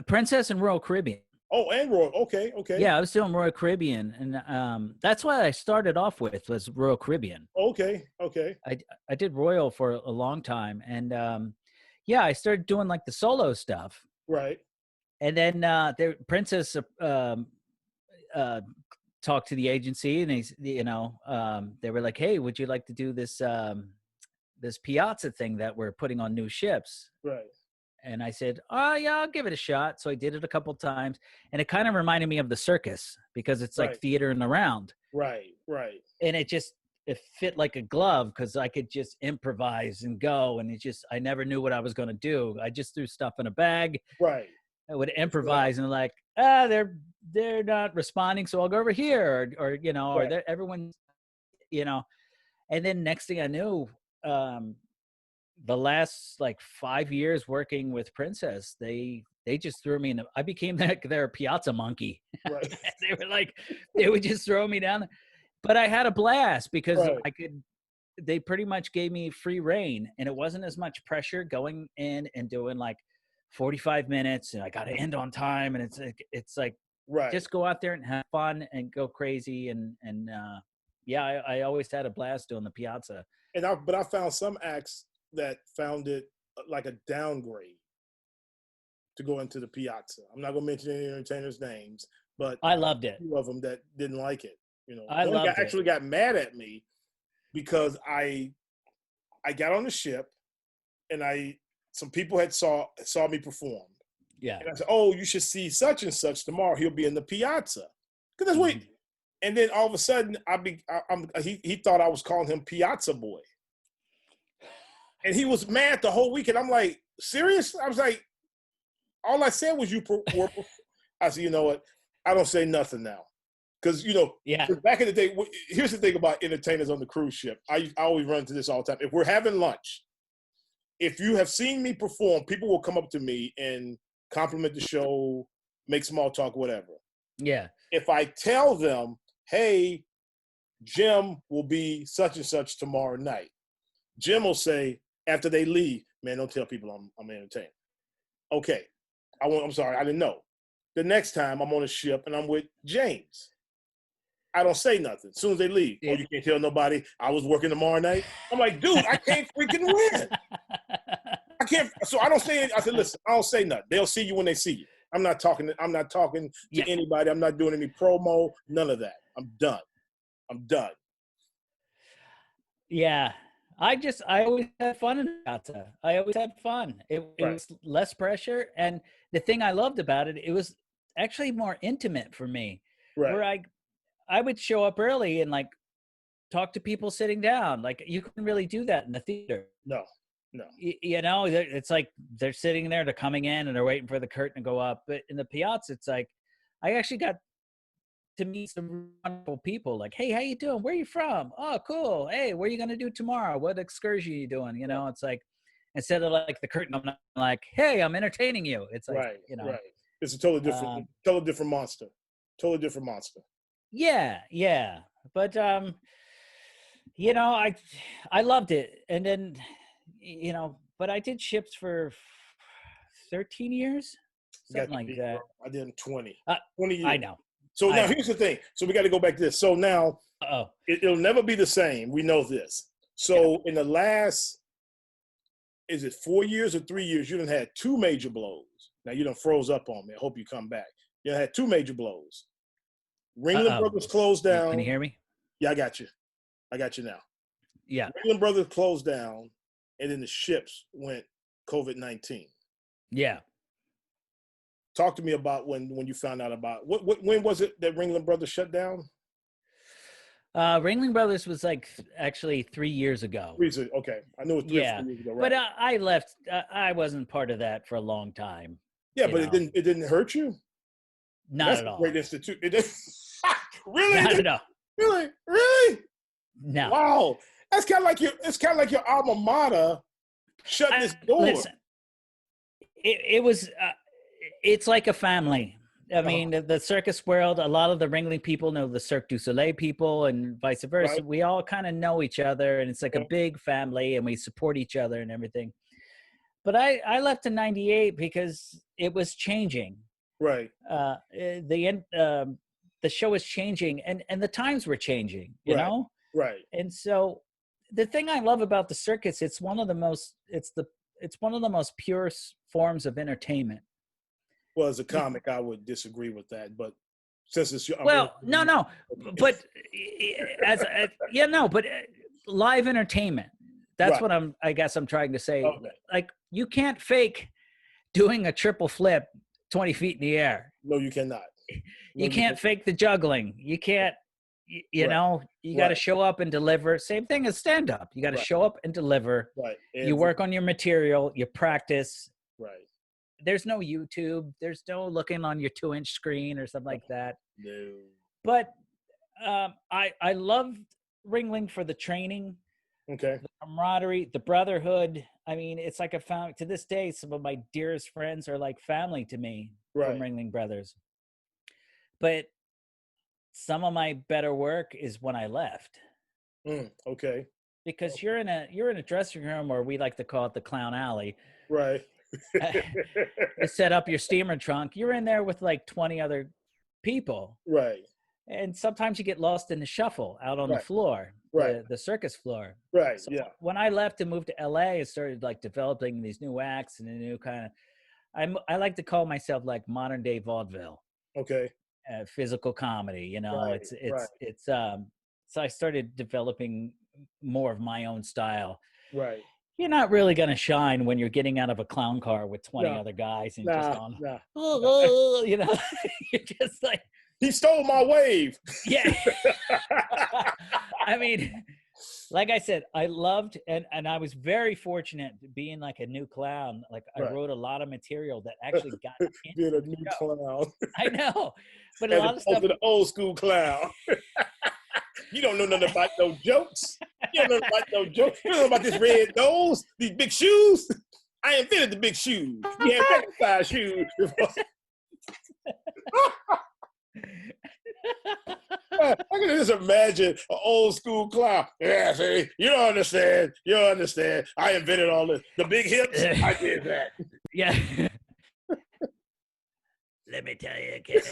Speaker 2: Princess and Royal Caribbean.
Speaker 1: Oh, and Royal. Okay.
Speaker 2: Yeah, I was doing Royal Caribbean. And that's what I started off with, was Royal Caribbean.
Speaker 1: Okay.
Speaker 2: I did Royal for a long time. And I started doing like the solo stuff.
Speaker 1: Right.
Speaker 2: And then Princess talked to the agency, and they were like, hey, would you like to do this this Piazza thing that we're putting on new ships?
Speaker 1: Right.
Speaker 2: And I said, oh yeah, I'll give it a shot. So I did it a couple times, and it kind of reminded me of the circus, because it's like theater in the round.
Speaker 1: Right.
Speaker 2: And it fit like a glove, because I could just improvise and go, and I never knew what I was going to do. I just threw stuff in a bag.
Speaker 1: Right.
Speaker 2: I would improvise and like, they're not responding, so I'll go over here, or everyone, and then next thing I knew, the last like 5 years working with Princess, they just threw me I became their Piazza monkey.
Speaker 1: Right.
Speaker 2: they would just throw me down, but I had a blast because they pretty much gave me free reign, and it wasn't as much pressure going in and doing like 45 minutes and I got to end on time. And it's like, just go out there and have fun and go crazy. I always had a blast doing the Piazza.
Speaker 1: But I found some acts that found it like a downgrade to go into the Piazza. I'm not going to mention any entertainers' names, but
Speaker 2: I loved it.
Speaker 1: A few of them that didn't like it.
Speaker 2: Actually
Speaker 1: got mad at me because I got on the ship, and some people had saw me perform.
Speaker 2: Yeah.
Speaker 1: And I said, oh, you should see such and such tomorrow. He'll be in the Piazza. Because that's what. And then all of a sudden, he thought I was calling him Piazza Boy. And he was mad the whole weekend. I'm like, serious? I was like, all I said was I said, you know what? I don't say nothing now. Because, back in the day, here's the thing about entertainers on the cruise ship. I always run into this all the time. If we're having lunch, if you have seen me perform, people will come up to me and compliment the show, make small talk, whatever.
Speaker 2: Yeah.
Speaker 1: If I tell them, hey, Jim will be such and such tomorrow night, Jim will say after they leave, man, don't tell people I'm entertaining. Okay, I'm sorry, I didn't know. The next time I'm on a ship and I'm with James, I don't say nothing. As soon as they leave, oh, you can't tell nobody I was working tomorrow night. I'm like, dude, I can't freaking win. I can't. So I don't say it. I said, listen, I don't say nothing. They'll see you when they see you. I'm not talking to anybody. I'm not doing any promo. None of that. I'm done.
Speaker 2: Yeah. I always had fun in Piazza. I always had fun. It was less pressure. And the thing I loved about it, it was actually more intimate for me.
Speaker 1: Right.
Speaker 2: Where I would show up early and like talk to people sitting down. Like you couldn't really do that in the theater.
Speaker 1: No.
Speaker 2: You know, it's like they're sitting there, they're coming in and they're waiting for the curtain to go up. But in the Piazza, it's like I actually got to meet some wonderful people. Like, hey, how you doing? Where are you from? Oh, cool. Hey, what are you going to do tomorrow? What excursion are you doing? You know, it's like instead of like the curtain, I'm not like, hey, I'm entertaining you. It's like, you know.
Speaker 1: Right. It's a totally different monster. Totally different monster.
Speaker 2: Yeah. But, you know, I loved it. And then, you know, but I did ships for 13 years, something like that.
Speaker 1: I did them 20 years.
Speaker 2: I know.
Speaker 1: So now here's the thing. So we got to go back to this. So now it'll never be the same. We know this. So in the last, is it 4 years or 3 years, you done had 2 major blows. Now you done froze up on me. I hope you come back. You done had 2 major blows. Ringling Brothers closed down.
Speaker 2: Can you hear me?
Speaker 1: Yeah, I got you. I got you now.
Speaker 2: Yeah.
Speaker 1: Ringling Brothers closed down, and then the ships went COVID-19.
Speaker 2: Yeah.
Speaker 1: Talk to me about when you found out about when was it that Ringling Brothers shut down?
Speaker 2: Ringling Brothers was like actually 3 years ago.
Speaker 1: Okay, I knew it was 3 or 4 years ago. Right.
Speaker 2: But I left. I wasn't part of that for a long time.
Speaker 1: Yeah, but it didn't hurt you.
Speaker 2: Not at all.
Speaker 1: Great institute. It didn't. Really?
Speaker 2: Not at all.
Speaker 1: Really?
Speaker 2: No.
Speaker 1: Wow, it's kind of like your alma mater shut this door.
Speaker 2: Listen, it was. It's like a family. I mean, the circus world, a lot of the Ringling people know the Cirque du Soleil people and vice versa. Right. We all kind of know each other, and it's like a big family, and we support each other and everything. But I left in '98 because it was changing.
Speaker 1: Right.
Speaker 2: The show was changing, and the times were changing, you know?
Speaker 1: Right.
Speaker 2: And so the thing I love about the circus, it's one of the most pure forms of entertainment.
Speaker 1: Well, as a comic, I would disagree with that, but since it's your
Speaker 2: no, but but live entertainment. That's what I guess I'm trying to say. Okay. Like you can't fake doing a triple flip 20 feet in the air.
Speaker 1: No, you cannot.
Speaker 2: You can't fake the juggling. You can't. You know, you got to show up and deliver. Same thing as stand up. You got to show up and deliver.
Speaker 1: Right. And
Speaker 2: you work on your material. You practice.
Speaker 1: Right.
Speaker 2: There's no YouTube. There's no looking on your 2-inch screen or something like that.
Speaker 1: No.
Speaker 2: But I love Ringling for the training.
Speaker 1: Okay.
Speaker 2: The camaraderie, the brotherhood. I mean, it's like to this day, some of my dearest friends are like family to me from Ringling Brothers. But some of my better work is when I left.
Speaker 1: Okay.
Speaker 2: Because you're in a dressing room, or we like to call it the clown alley.
Speaker 1: Right.
Speaker 2: To set up your steamer trunk, you're in there with like 20 other people.
Speaker 1: Right.
Speaker 2: And sometimes you get lost in the shuffle out on the floor, the circus floor.
Speaker 1: Right.
Speaker 2: So when I left and moved to LA and started like developing these new acts and a new kind of, I like to call myself like modern day vaudeville.
Speaker 1: Okay.
Speaker 2: Physical comedy, you know, so I started developing more of my own style.
Speaker 1: Right.
Speaker 2: You're not really going to shine when you're getting out of a clown car with 20 other guys and just on, you know, you're just like,
Speaker 1: he stole my wave.
Speaker 2: Yeah. I mean, like I said, I loved, and I was very fortunate being like a new clown. Like I wrote a lot of material that actually got
Speaker 1: being a new clown.
Speaker 2: I know, but a lot of stuff.
Speaker 1: The old school clown. You don't know nothing about no jokes. You don't know nothing about no jokes. You don't know about this red nose, these big shoes. I invented the big shoes. We had size shoes. I can just imagine an old school clown. Yeah, see, you don't understand. You don't understand. I invented all this. The big hips, I did that.
Speaker 2: Yeah. Let me tell you, kid.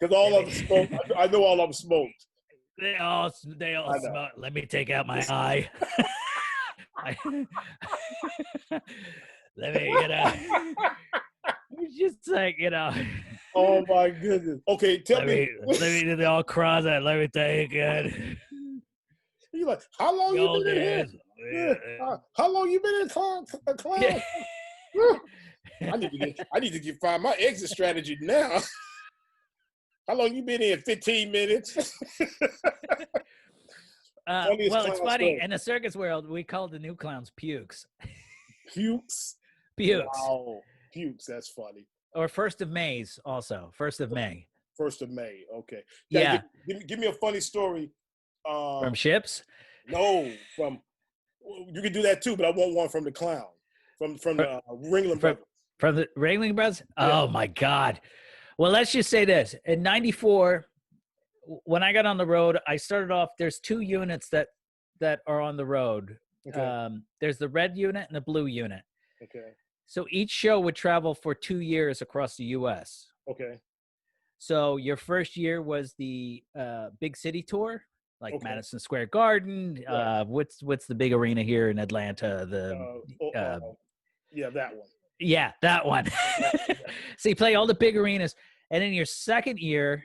Speaker 1: Because all of them smoked. I know all of them smoked.
Speaker 2: They all smoke. Let me take out my eye. Let me, it's just like,
Speaker 1: Oh my goodness. Okay, tell me.
Speaker 2: Let me do the all cross it. Let me tell you, kid.
Speaker 1: You're like, how long you been in here? How long you been in clown?
Speaker 2: Yeah.
Speaker 1: I need to find my exit strategy now. How long you been in? 15 minutes.
Speaker 2: Well, it's funny. Story. In the circus world, we call the new clowns pukes.
Speaker 1: Pukes?
Speaker 2: Pukes.
Speaker 1: Wow. Pukes. That's funny.
Speaker 2: Or 1st of May's also. 1st of May.
Speaker 1: 1st of May. Okay.
Speaker 2: Yeah.
Speaker 1: Give me a funny story.
Speaker 2: From ships?
Speaker 1: No. You can do that too, but I want one from the clown. From the Ringling brothers.
Speaker 2: From the Ringling brothers?
Speaker 1: Yeah.
Speaker 2: Oh my God. Well, let's just say this. In 94, when I got on the road, I started off, there's 2 units that are on the road. Okay. There's the red unit and the blue unit.
Speaker 1: Okay.
Speaker 2: So each show would travel for 2 years across the U.S.
Speaker 1: Okay.
Speaker 2: So your first year was the big city tour, like Madison Square Garden. Right. What's the big arena here in Atlanta?
Speaker 1: Yeah, that one.
Speaker 2: Yeah, that one. So you play all the big arenas. And in your second year,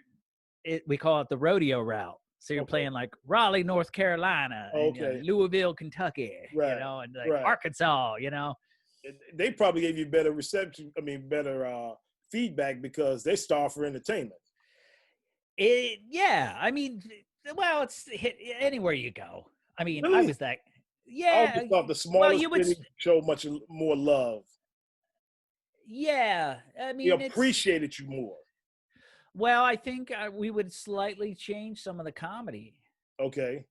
Speaker 2: we call it the rodeo route. So you're playing like Raleigh, North Carolina, and, Louisville, Kentucky,
Speaker 1: right.
Speaker 2: And like Arkansas,
Speaker 1: They probably gave you better better feedback because they star for entertainment.
Speaker 2: Yeah. I mean, well, it's anywhere you go. I mean,
Speaker 1: really?
Speaker 2: I was that. Yeah.
Speaker 1: I always thought the smaller city show much more love.
Speaker 2: Yeah. I mean,
Speaker 1: they appreciated you more.
Speaker 2: Well, I think we would slightly change some of the comedy.
Speaker 1: Okay.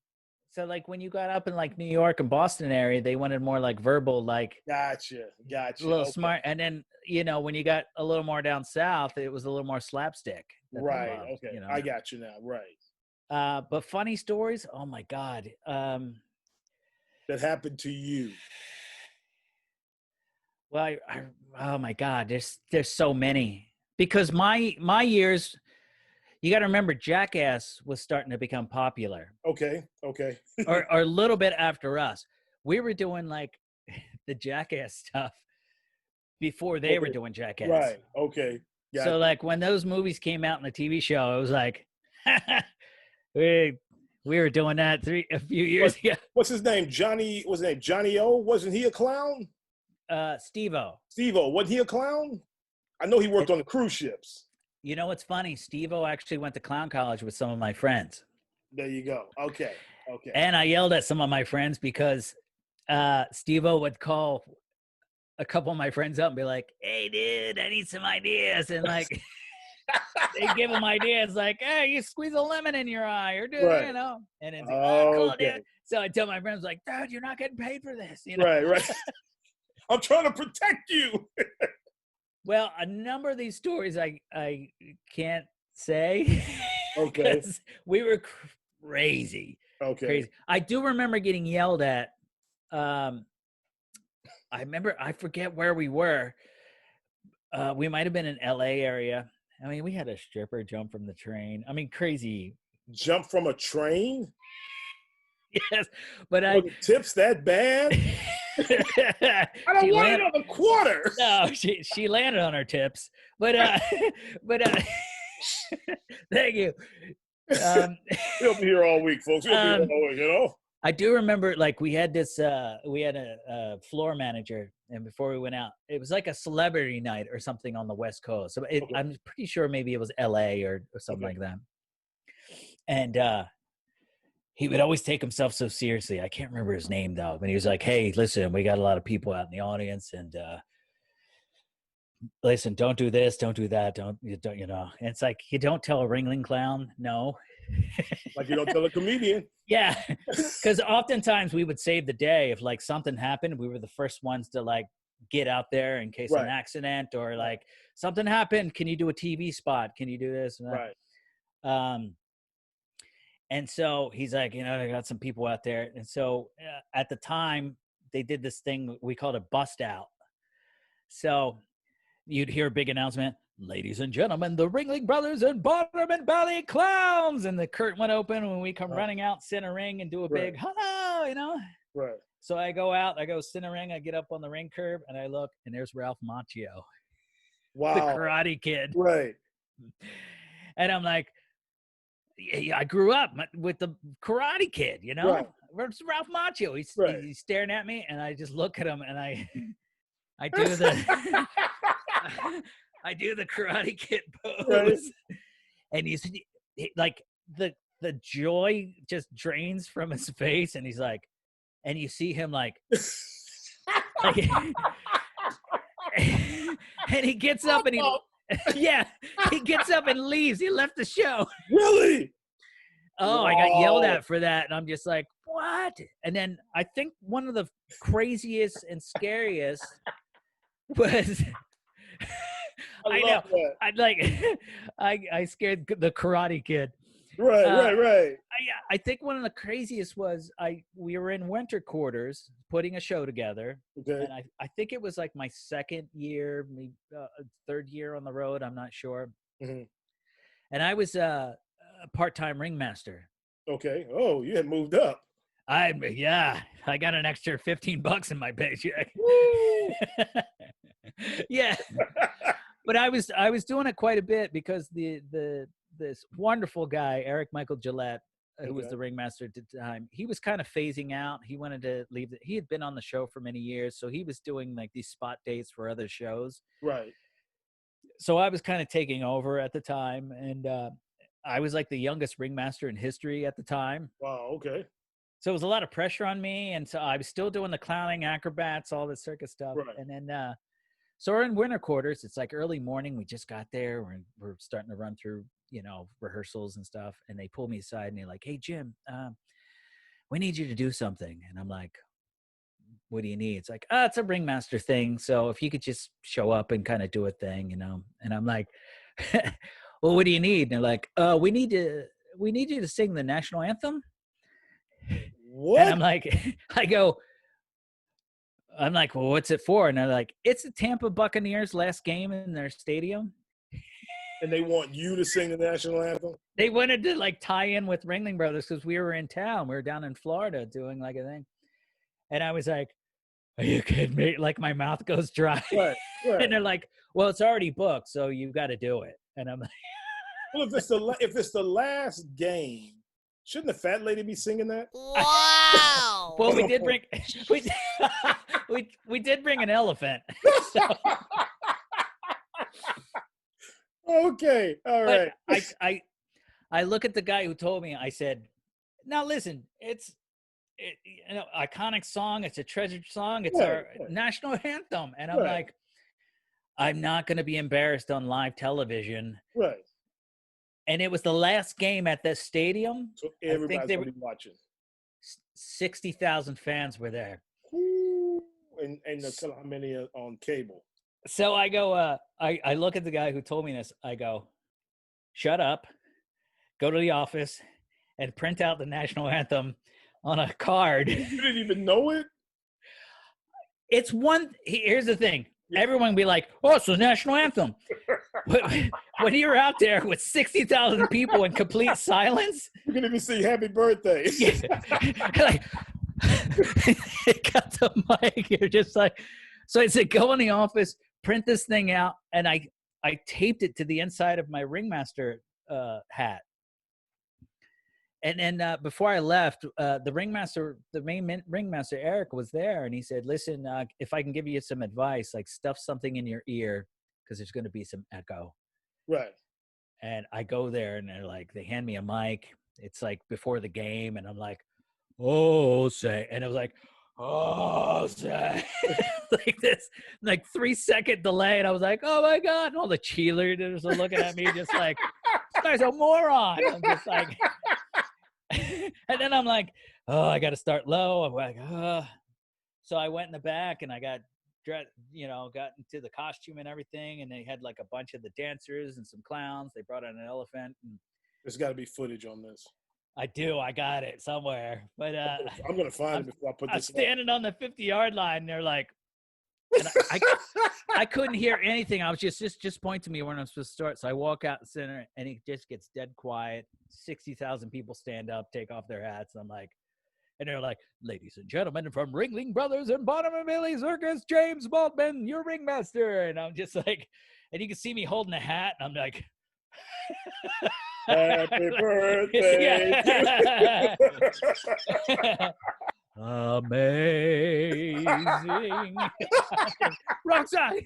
Speaker 2: So, like, when you got up in, like, New York and Boston area, they wanted more, like, verbal, like...
Speaker 1: Gotcha.
Speaker 2: A little smart. And then, when you got a little more down south, it was a little more slapstick.
Speaker 1: Right. Okay. I got you now. Right.
Speaker 2: But funny stories? Oh, my God.
Speaker 1: That happened to you?
Speaker 2: Well, oh, my God. There's so many. Because my years, you got to remember, Jackass was starting to become popular.
Speaker 1: Okay.
Speaker 2: or a little bit after us. We were doing like the Jackass stuff before they were doing Jackass.
Speaker 1: Right. Okay.
Speaker 2: So like when those movies came out in the TV show, it was like we were doing that a few years ago.
Speaker 1: What's his name? Johnny? Was his name Johnny O? Wasn't he a clown?
Speaker 2: Steve-O.
Speaker 1: Steve-O. Wasn't he a clown? I know he worked on the cruise ships.
Speaker 2: You know what's funny? Steve-O actually went to clown college with some of my friends.
Speaker 1: There you go. Okay.
Speaker 2: And I yelled at some of my friends because Steve-O would call a couple of my friends up and be like, "Hey, dude, I need some ideas." And like, they give him ideas like, "Hey, you squeeze a lemon in your eye," or do
Speaker 1: right.
Speaker 2: And it's like, "Oh, cool, dude." So I tell my friends like, "Dude, you're not getting paid for this."
Speaker 1: Right. I'm trying to protect you.
Speaker 2: Well, a number of these stories I can't say.
Speaker 1: Okay.
Speaker 2: We were crazy.
Speaker 1: Okay.
Speaker 2: Crazy. I do remember getting yelled at. I forget where we were. We might have been in LA area. I mean, we had a stripper jump from the train. I mean, crazy.
Speaker 1: Jump from a train?
Speaker 2: Yes. But
Speaker 1: the tips that bad? I don't want another quarter.
Speaker 2: No, she landed on her tips. But thank you.
Speaker 1: He'll be here all week, folks. He'll be here all week,
Speaker 2: I do remember, like, we had a floor manager, and before we went out, it was like a celebrity night or something on the West Coast. So I'm pretty sure maybe it was LA or something like that. And he would always take himself so seriously. I can't remember his name though, but he was like, "Hey, listen, we got a lot of people out in the audience, and listen, don't do this, don't do that, don't. And it's like, you don't tell a Ringling clown, no.
Speaker 1: Like you don't tell a comedian.
Speaker 2: Yeah, because oftentimes we would save the day if like something happened. We were the first ones to like get out there in case of an accident or like something happened. Can you do a TV spot? Can you do this? And that?
Speaker 1: Right.
Speaker 2: And so he's like, I got some people out there. And so at the time they did this thing, we called it bust out. So you'd hear a big announcement, ladies and gentlemen, the Ringling Brothers and Bottom and Belly Clowns. And the curtain went open when we come running out, sit in a ring and do a big hello,
Speaker 1: Right.
Speaker 2: So I go out, I go sit in a ring, I get up on the ring curb and I look and there's Ralph Macchio.
Speaker 1: Wow.
Speaker 2: The Karate Kid.
Speaker 1: Right.
Speaker 2: And I'm like, I grew up with the Karate Kid,
Speaker 1: Right.
Speaker 2: Where's Ralph Macchio? He's staring at me and I just look at him and I do I do the Karate Kid pose. Right. And he's like the joy just drains from his face and he's like, and you see him like and he gets up and he gets up and leaves. He left the show.
Speaker 1: Really?
Speaker 2: Oh, I got yelled at for that. And I'm just like, what? And then I think one of the craziest and scariest was I know. I scared the Karate Kid.
Speaker 1: Right.
Speaker 2: I think one of the craziest was we were in winter quarters putting a show together. Okay. And I think it was like my second year, maybe third year on the road. I'm not sure. Mm-hmm. And I was a part-time ringmaster.
Speaker 1: Okay. Oh, you had moved up.
Speaker 2: I got an extra $15 in my paycheck. Yeah. But I was doing it quite a bit because this wonderful guy, Eric Michael Gillette, who was the ringmaster at the time, he was kind of phasing out. He wanted to leave. He had been on the show for many years, so he was doing like these spot dates for other shows.
Speaker 1: Right.
Speaker 2: So I was kind of taking over at the time, and I was like the youngest ringmaster in history at the time.
Speaker 1: Wow. Okay.
Speaker 2: So it was a lot of pressure on me, and so I was still doing the clowning, acrobats, all the circus stuff,
Speaker 1: right.
Speaker 2: And then. So we're in winter quarters. It's like early morning. We just got there. We're starting to run through, rehearsals and stuff. And they pull me aside and they're like, hey, Jim, we need you to do something. And I'm like, what do you need? It's like, it's a ringmaster thing. So if you could just show up and kind of do a thing, And I'm like, well, what do you need? And they're like, we need you to sing the national anthem.
Speaker 1: What?
Speaker 2: And I'm like, well, what's it for? And they're like, it's the Tampa Buccaneers' last game in their stadium.
Speaker 1: And they want you to sing the national anthem?
Speaker 2: They wanted to like tie in with Ringling Brothers because we were in town. We were down in Florida doing like a thing. And I was like, are you kidding me? Like my mouth goes dry.
Speaker 1: Right.
Speaker 2: And they're like, well, it's already booked, so you've got to do it. And I'm like,
Speaker 1: well, if it's the last game, shouldn't the fat lady be singing that?
Speaker 3: Wow.
Speaker 2: Well, we did bring we did bring an elephant. So.
Speaker 1: Okay, all right.
Speaker 2: I look at the guy who told me. I said, "Now listen, it's iconic song. It's a treasured song. It's our national anthem." And I'm like, I'm not going to be embarrassed on live television.
Speaker 1: Right.
Speaker 2: And it was the last game at this stadium.
Speaker 1: So everybody's going to be watching.
Speaker 2: 60,000 fans were there.
Speaker 1: Ooh, and tell how many are on cable.
Speaker 2: So I go, I look at the guy who told me this. I go, shut up, go to the office, and print out the national anthem on a card.
Speaker 1: You didn't even know it?
Speaker 2: It's one. Here's the thing. Everyone be like, oh, it's the national anthem. When you're out there with 60,000 people in complete silence.
Speaker 1: You're going to be saying happy birthday.
Speaker 2: Like, got the mic. You're just like, so I said, go in the office, print this thing out. And I taped it to the inside of my ringmaster hat. And then before I left, the main ringmaster, Eric, was there. And he said, listen, if I can give you some advice, like stuff something in your ear because there's going to be some echo.
Speaker 1: Right.
Speaker 2: And I go there and they're like, they hand me a mic. It's like before the game. And I'm like, oh, say. And it was like, oh, say. Like this, like 3-second delay. And I was like, oh, my God. And all the cheerleaders are looking at me just like, this guy's a moron. I'm just like. And then I'm like, oh, I got to start low. I'm like, oh. So I went in the back and I got got into the costume and everything, and they had like a bunch of the dancers and some clowns. They brought out an elephant. And
Speaker 1: There's got to be footage on this.
Speaker 2: I got it somewhere, but
Speaker 1: I'm gonna find it before I put this.
Speaker 2: I'm standing on the 50-yard line. And they're like, and I couldn't hear anything. I was just point to me when I'm supposed to start. So I walk out the center, and it just gets dead quiet. 60,000 people stand up, take off their hats. I'm like, and they're like, ladies and gentlemen, from Ringling Brothers and Bottom and Billy Circus, James Maltman, your ringmaster. And I'm just like, and you can see me holding a hat, and I'm like,
Speaker 1: happy birthday.
Speaker 2: Amazing. Wrong side.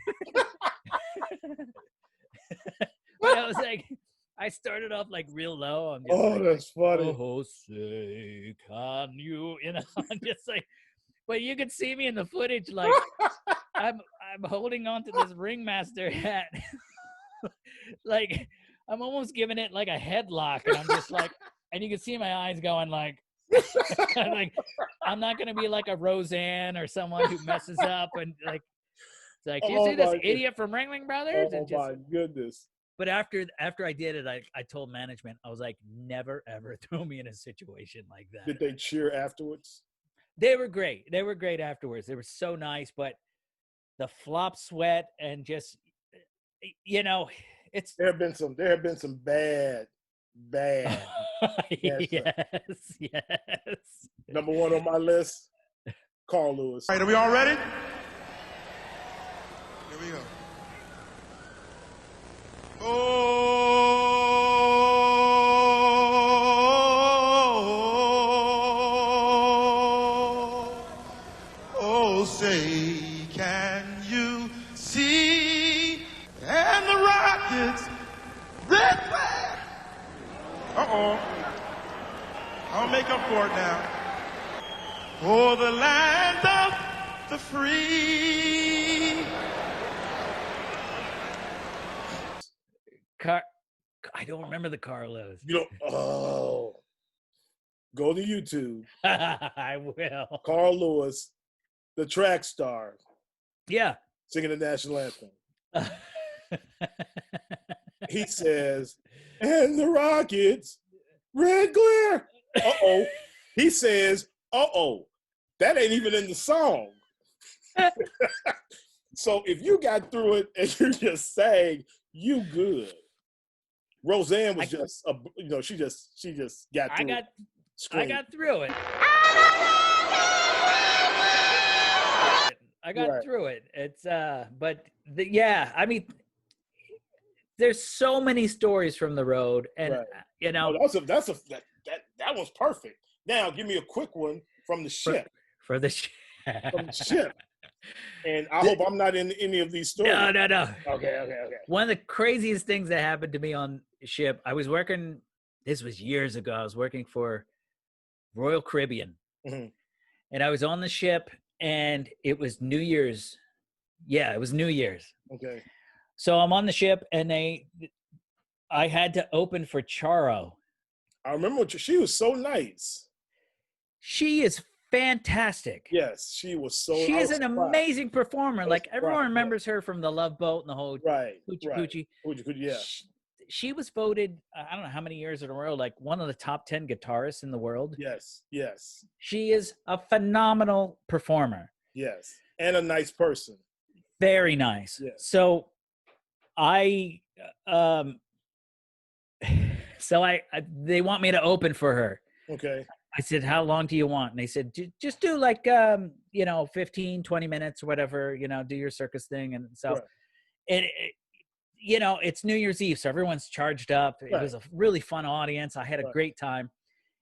Speaker 2: But I was like, I started off like real low. I'm just
Speaker 1: that's funny.
Speaker 2: Oh, say, can you? I'm just like, but you could see me in the footage, like I'm holding on to this ringmaster hat, like I'm almost giving it like a headlock, and I'm just like, and you can see my eyes going like, like I'm not gonna be like a Roseanne or someone who messes up and like, it's like, do you see this idiot from Ringling Brothers?
Speaker 1: Oh my goodness.
Speaker 2: But after I did it, I told management, I was like, never, ever throw me in a situation like that.
Speaker 1: Did they cheer afterwards?
Speaker 2: They were great. They were great afterwards. They were so nice, but the flop sweat and just, it's.
Speaker 1: There have been some bad.
Speaker 2: Yes.
Speaker 1: Number one on my list, Carl Lewis.
Speaker 3: All right, are we all ready? Here we go. Oh, say, can you see? And the Rockets, red flag. Uh-oh. I'll make up for it now. For the land of the free.
Speaker 2: I don't remember the Carlos.
Speaker 1: You don't. Oh, go to YouTube.
Speaker 2: I will.
Speaker 1: Carl Lewis, the track star.
Speaker 2: Yeah,
Speaker 1: singing the national anthem. He says, "And the Rockets, red glare." Uh-oh. He says, "Uh-oh." That ain't even in the song. So if you got through it and you just sang, you good. Roseanne was she just got through it.
Speaker 2: I got through it. I got through it. It's I mean, there's so many stories from the road, and
Speaker 1: that was perfect. Now give me a quick one from the ship.
Speaker 2: From the
Speaker 1: ship. And I hope I'm not in any of these stories.
Speaker 2: No.
Speaker 1: Okay.
Speaker 2: One of the craziest things that happened to me on the ship, I was working, this was years ago, I was working for Royal Caribbean. Mm-hmm. And I was on the ship, and it was New Year's. Yeah, it was New Year's.
Speaker 1: Okay.
Speaker 2: So I'm on the ship, and I had to open for Charo.
Speaker 1: I remember she was so nice.
Speaker 2: She is fantastic.
Speaker 1: Yes, she was so.
Speaker 2: She is an amazing performer. Like everyone remembers her from the Love Boat and the whole Hoochie Coochie.
Speaker 1: Yeah.
Speaker 2: She was voted, I don't know how many years in a row, like one of the top 10 guitarists in the world.
Speaker 1: Yes.
Speaker 2: She is a phenomenal performer.
Speaker 1: Yes, and a nice person.
Speaker 2: Very nice.
Speaker 1: Yes.
Speaker 2: So they want me to open for her.
Speaker 1: Okay.
Speaker 2: I said, how long do you want? And they said, just do like, 15, 20 minutes or whatever, do your circus thing. And so it's New Year's Eve. So everyone's charged up. It was a really fun audience. I had a great time.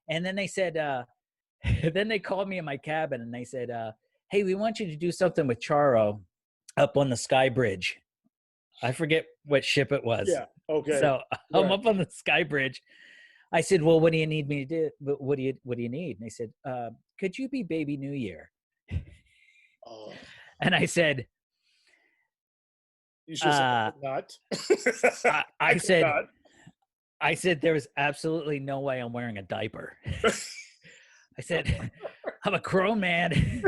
Speaker 2: And then they said, then they called me in my cabin and they said, hey, we want you to do something with Charo up on the Sky Bridge. I forget what ship it was.
Speaker 1: Yeah. Okay.
Speaker 2: So I'm up on the Sky Bridge. I said, well, what do you need me to do? What do you need? And they said, could you be Baby New Year?
Speaker 1: Oh.
Speaker 2: And I said,
Speaker 1: you should say not.
Speaker 2: I said, there was absolutely no way I'm wearing a diaper. I said, I'm a grown man.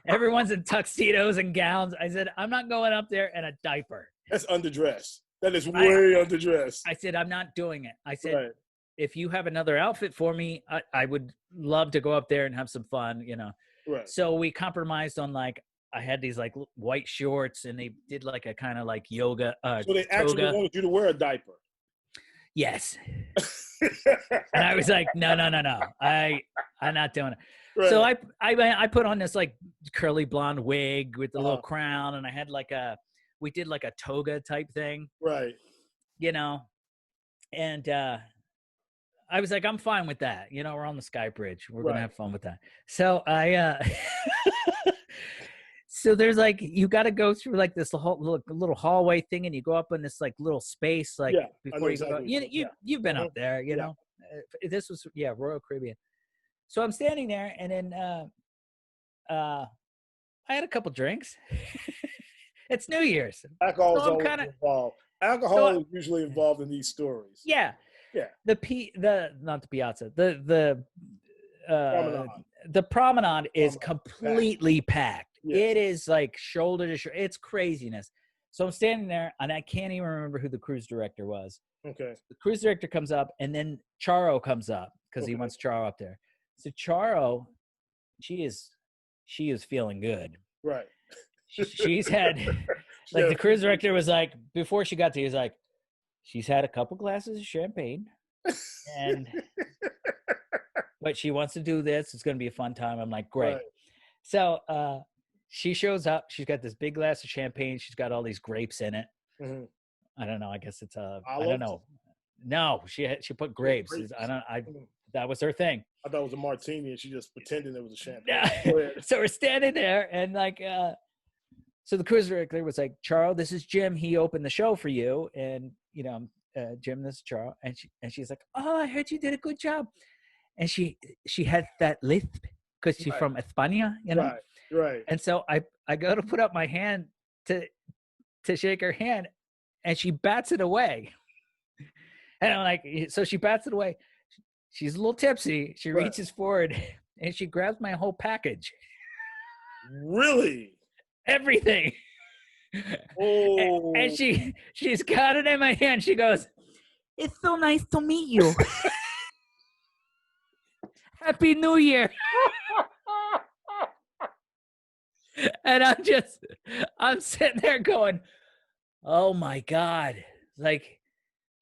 Speaker 2: Everyone's in tuxedos and gowns. I said, I'm not going up there in a diaper.
Speaker 1: That's underdressed. That is way underdressed.
Speaker 2: I said, I'm not doing it. I said,
Speaker 1: Right.
Speaker 2: if you have another outfit for me, I would love to go up there and have some fun, you know.
Speaker 1: Right.
Speaker 2: So we compromised on like, I had these like white shorts, and they did like a kind of like yoga.
Speaker 1: So they actually
Speaker 2: toga.
Speaker 1: wanted you to wear a diaper.
Speaker 2: Yes. And I was like, no. I'm not doing it.
Speaker 1: Right.
Speaker 2: So I put on this like curly blonde wig with the little crown, and I had like we did like a toga type thing.
Speaker 1: Right.
Speaker 2: You know, and I was like, I'm fine with that. You know, we're on the Sky Bridge. We're gonna have fun with that. So so there's like, you got to go through like this whole little hallway thing, and you go up in this like little space, like before you go. You've been up there, you know. This was Royal Caribbean. So I'm standing there, and then I had a couple drinks. It's New Year's.
Speaker 1: Alcohol is always involved. Alcohol is usually involved in these stories.
Speaker 2: Yeah.
Speaker 1: Yeah.
Speaker 2: Not the piazza. The promenade is completely packed. Yes. It is like shoulder to shoulder. It's craziness. So I'm standing there, and I can't even remember who the cruise director was.
Speaker 1: Okay. The
Speaker 2: cruise director comes up, and then Charo comes up because he wants Charo up there. So Charo, she is feeling good.
Speaker 1: Right.
Speaker 2: She's had like the cruise director was like, before she got to, he was like, she's had a couple glasses of champagne, and but she wants to do this. It's going to be a fun time. I'm like, great. Right. So she shows up. She's got this big glass of champagne. She's got all these grapes in it. Mm-hmm. I don't know. I guess it's I don't know. No, she put grapes. That was her thing.
Speaker 1: I thought it was a martini, and she just pretended it was a champagne.
Speaker 2: Yeah. So we're standing there, and like, so the cruise director was like, Charo, this is Jim. He opened the show for you, and you know, Jim, this is Charo, and she's like, oh, I heard you did a good job, and she had that lisp because she's from España, you know.
Speaker 1: Right.
Speaker 2: And so I go to put up my hand to shake her hand, and she bats it away. And I'm like, so she bats it away. She's a little tipsy. She reaches forward, and she grabs my whole package.
Speaker 1: Really?
Speaker 2: Everything.
Speaker 1: Oh.
Speaker 2: And she's got it in my hand. She goes, it's so nice to meet you. Happy New Year. And I'm sitting there going, oh my God. Like,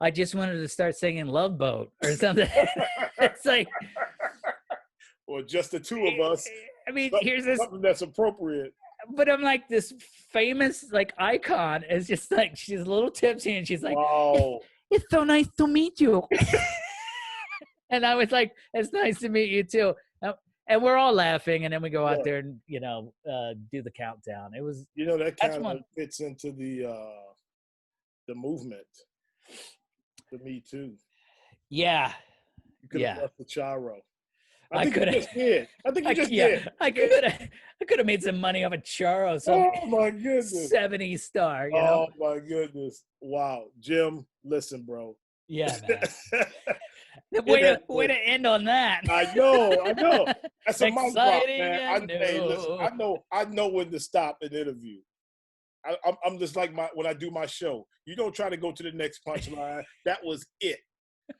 Speaker 2: I just wanted to start singing Love Boat or something. It's like,
Speaker 1: well, just the two of us.
Speaker 2: I mean, here's this
Speaker 1: something that's appropriate.
Speaker 2: But I'm like, this famous like icon is just like, she's a little tipsy, and she's like,
Speaker 1: wow.
Speaker 2: It's so nice to meet you. And I was like, it's nice to meet you too. And we're all laughing, and then we go out there and, you know, do the countdown. It was,
Speaker 1: you know, that kind of fits into the movement. The Me Too.
Speaker 2: Yeah.
Speaker 1: You could have left the Charo.
Speaker 2: I think you just
Speaker 1: did. I think you just did.
Speaker 2: I could have made some money off a Charo.
Speaker 1: Oh my goodness.
Speaker 2: 70s star. You know?
Speaker 1: Oh my goodness. Wow. Jim, listen, bro.
Speaker 2: Yeah, man. Way to end on that.
Speaker 1: I know. That's a mic drop, man.
Speaker 2: Hey,
Speaker 1: listen, I know when to stop an interview. I'm just like when I do my show. You don't try to go to the next punchline. That was it.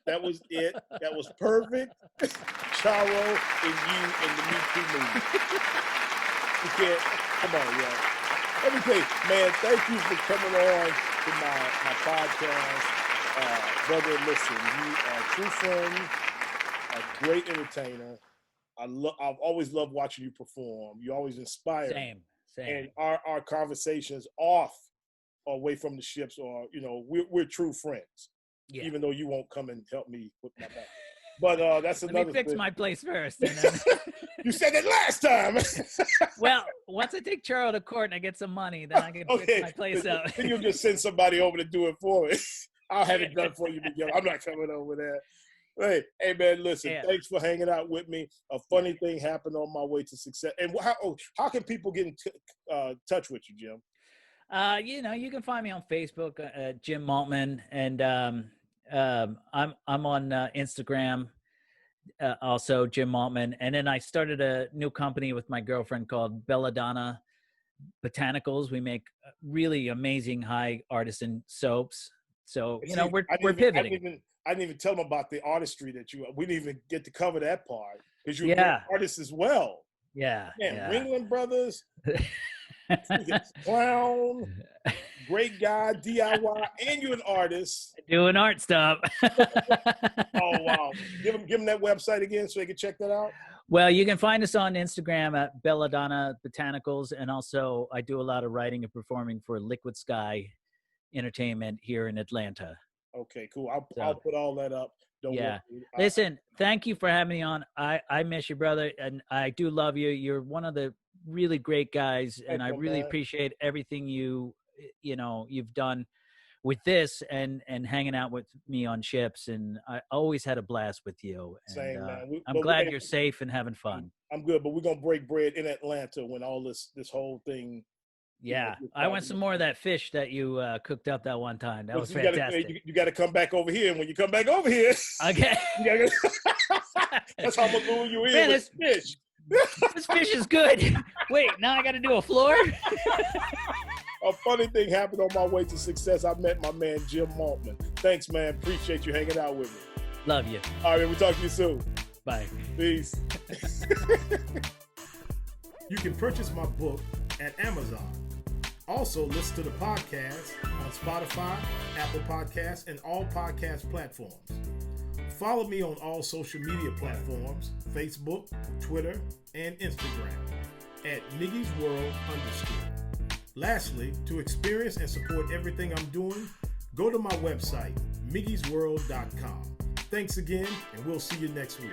Speaker 1: That was it. That was perfect. Charo and you in the Me Too movie. You can't. Come on, yo. Let me tell you, man, thank you for coming on to my podcast. Brother, listen, you are a true friend, a great entertainer. I've always loved watching you perform. You always inspire me.
Speaker 2: Same.
Speaker 1: And our conversations off or away from the ships, or, you know, we're true friends. Yeah. Even though you won't come and help me with my back. But that's another thing.
Speaker 2: Let me fix my place first. And
Speaker 1: then... You said it last time.
Speaker 2: Well, once I take Charo to court and I get some money, then I can fix my place up.
Speaker 1: Then you'll just send somebody over to do it for me. I'll have it done for you, Miguel. I'm not coming over there. Hey, man, listen, thanks for hanging out with me. A funny thing happened on my way to success. And how can people get in touch with you, Jim?
Speaker 2: You know, you can find me on Facebook, Jim Maltman, and I'm on Instagram, also Jim Maltman. And then I started a new company with my girlfriend called Belladonna Botanicals. We make really amazing high artisan soaps. So, you know, we're pivoting.
Speaker 1: I didn't even tell them about the artistry that we didn't even get to cover that part because you're
Speaker 2: Yeah.
Speaker 1: an artist as well.
Speaker 2: Yeah.
Speaker 1: Man,
Speaker 2: yeah.
Speaker 1: Ringling Brothers, clown, great guy, DIY, and you're an artist.
Speaker 2: Doing art stuff.
Speaker 1: Oh, wow. Give them that website again so they can check that out.
Speaker 2: Well, you can find us on Instagram at Belladonna Botanicals. And also I do a lot of writing and performing for Liquid Sky Entertainment here in Atlanta.
Speaker 1: Okay, cool. I'll put all that up. Don't worry.
Speaker 2: Listen, thank you for having me on. I miss you, brother, and I do love you. You're one of the really great guys, and I really appreciate everything you've done with this and hanging out with me on ships. And I always had a blast with you. And,
Speaker 1: same, man.
Speaker 2: I'm glad you're safe and having fun.
Speaker 1: I'm good, but we're gonna break bread in Atlanta when all this whole thing.
Speaker 2: Yeah, I want some more of that fish that you cooked up that one time. That was fantastic.
Speaker 1: You got to come back over here. And when you come back over here,
Speaker 2: okay,
Speaker 1: that's how much lure you in.
Speaker 2: Man,
Speaker 1: with fish.
Speaker 2: This fish is good. Wait, now I got to do a floor.
Speaker 1: A funny thing happened on my way to success. I met my man Jim Maltman. Thanks, man. Appreciate you hanging out with me.
Speaker 2: Love you.
Speaker 1: All right, we'll talk to you soon.
Speaker 2: Bye.
Speaker 1: Peace. You can purchase my book at Amazon. Also, listen to the podcast on Spotify, Apple Podcasts, and all podcast platforms. Follow me on all social media platforms, Facebook, Twitter, and Instagram at Miggy's World _. Lastly, to experience and support everything I'm doing, go to my website, miggy'sworld.com. Thanks again, and we'll see you next week.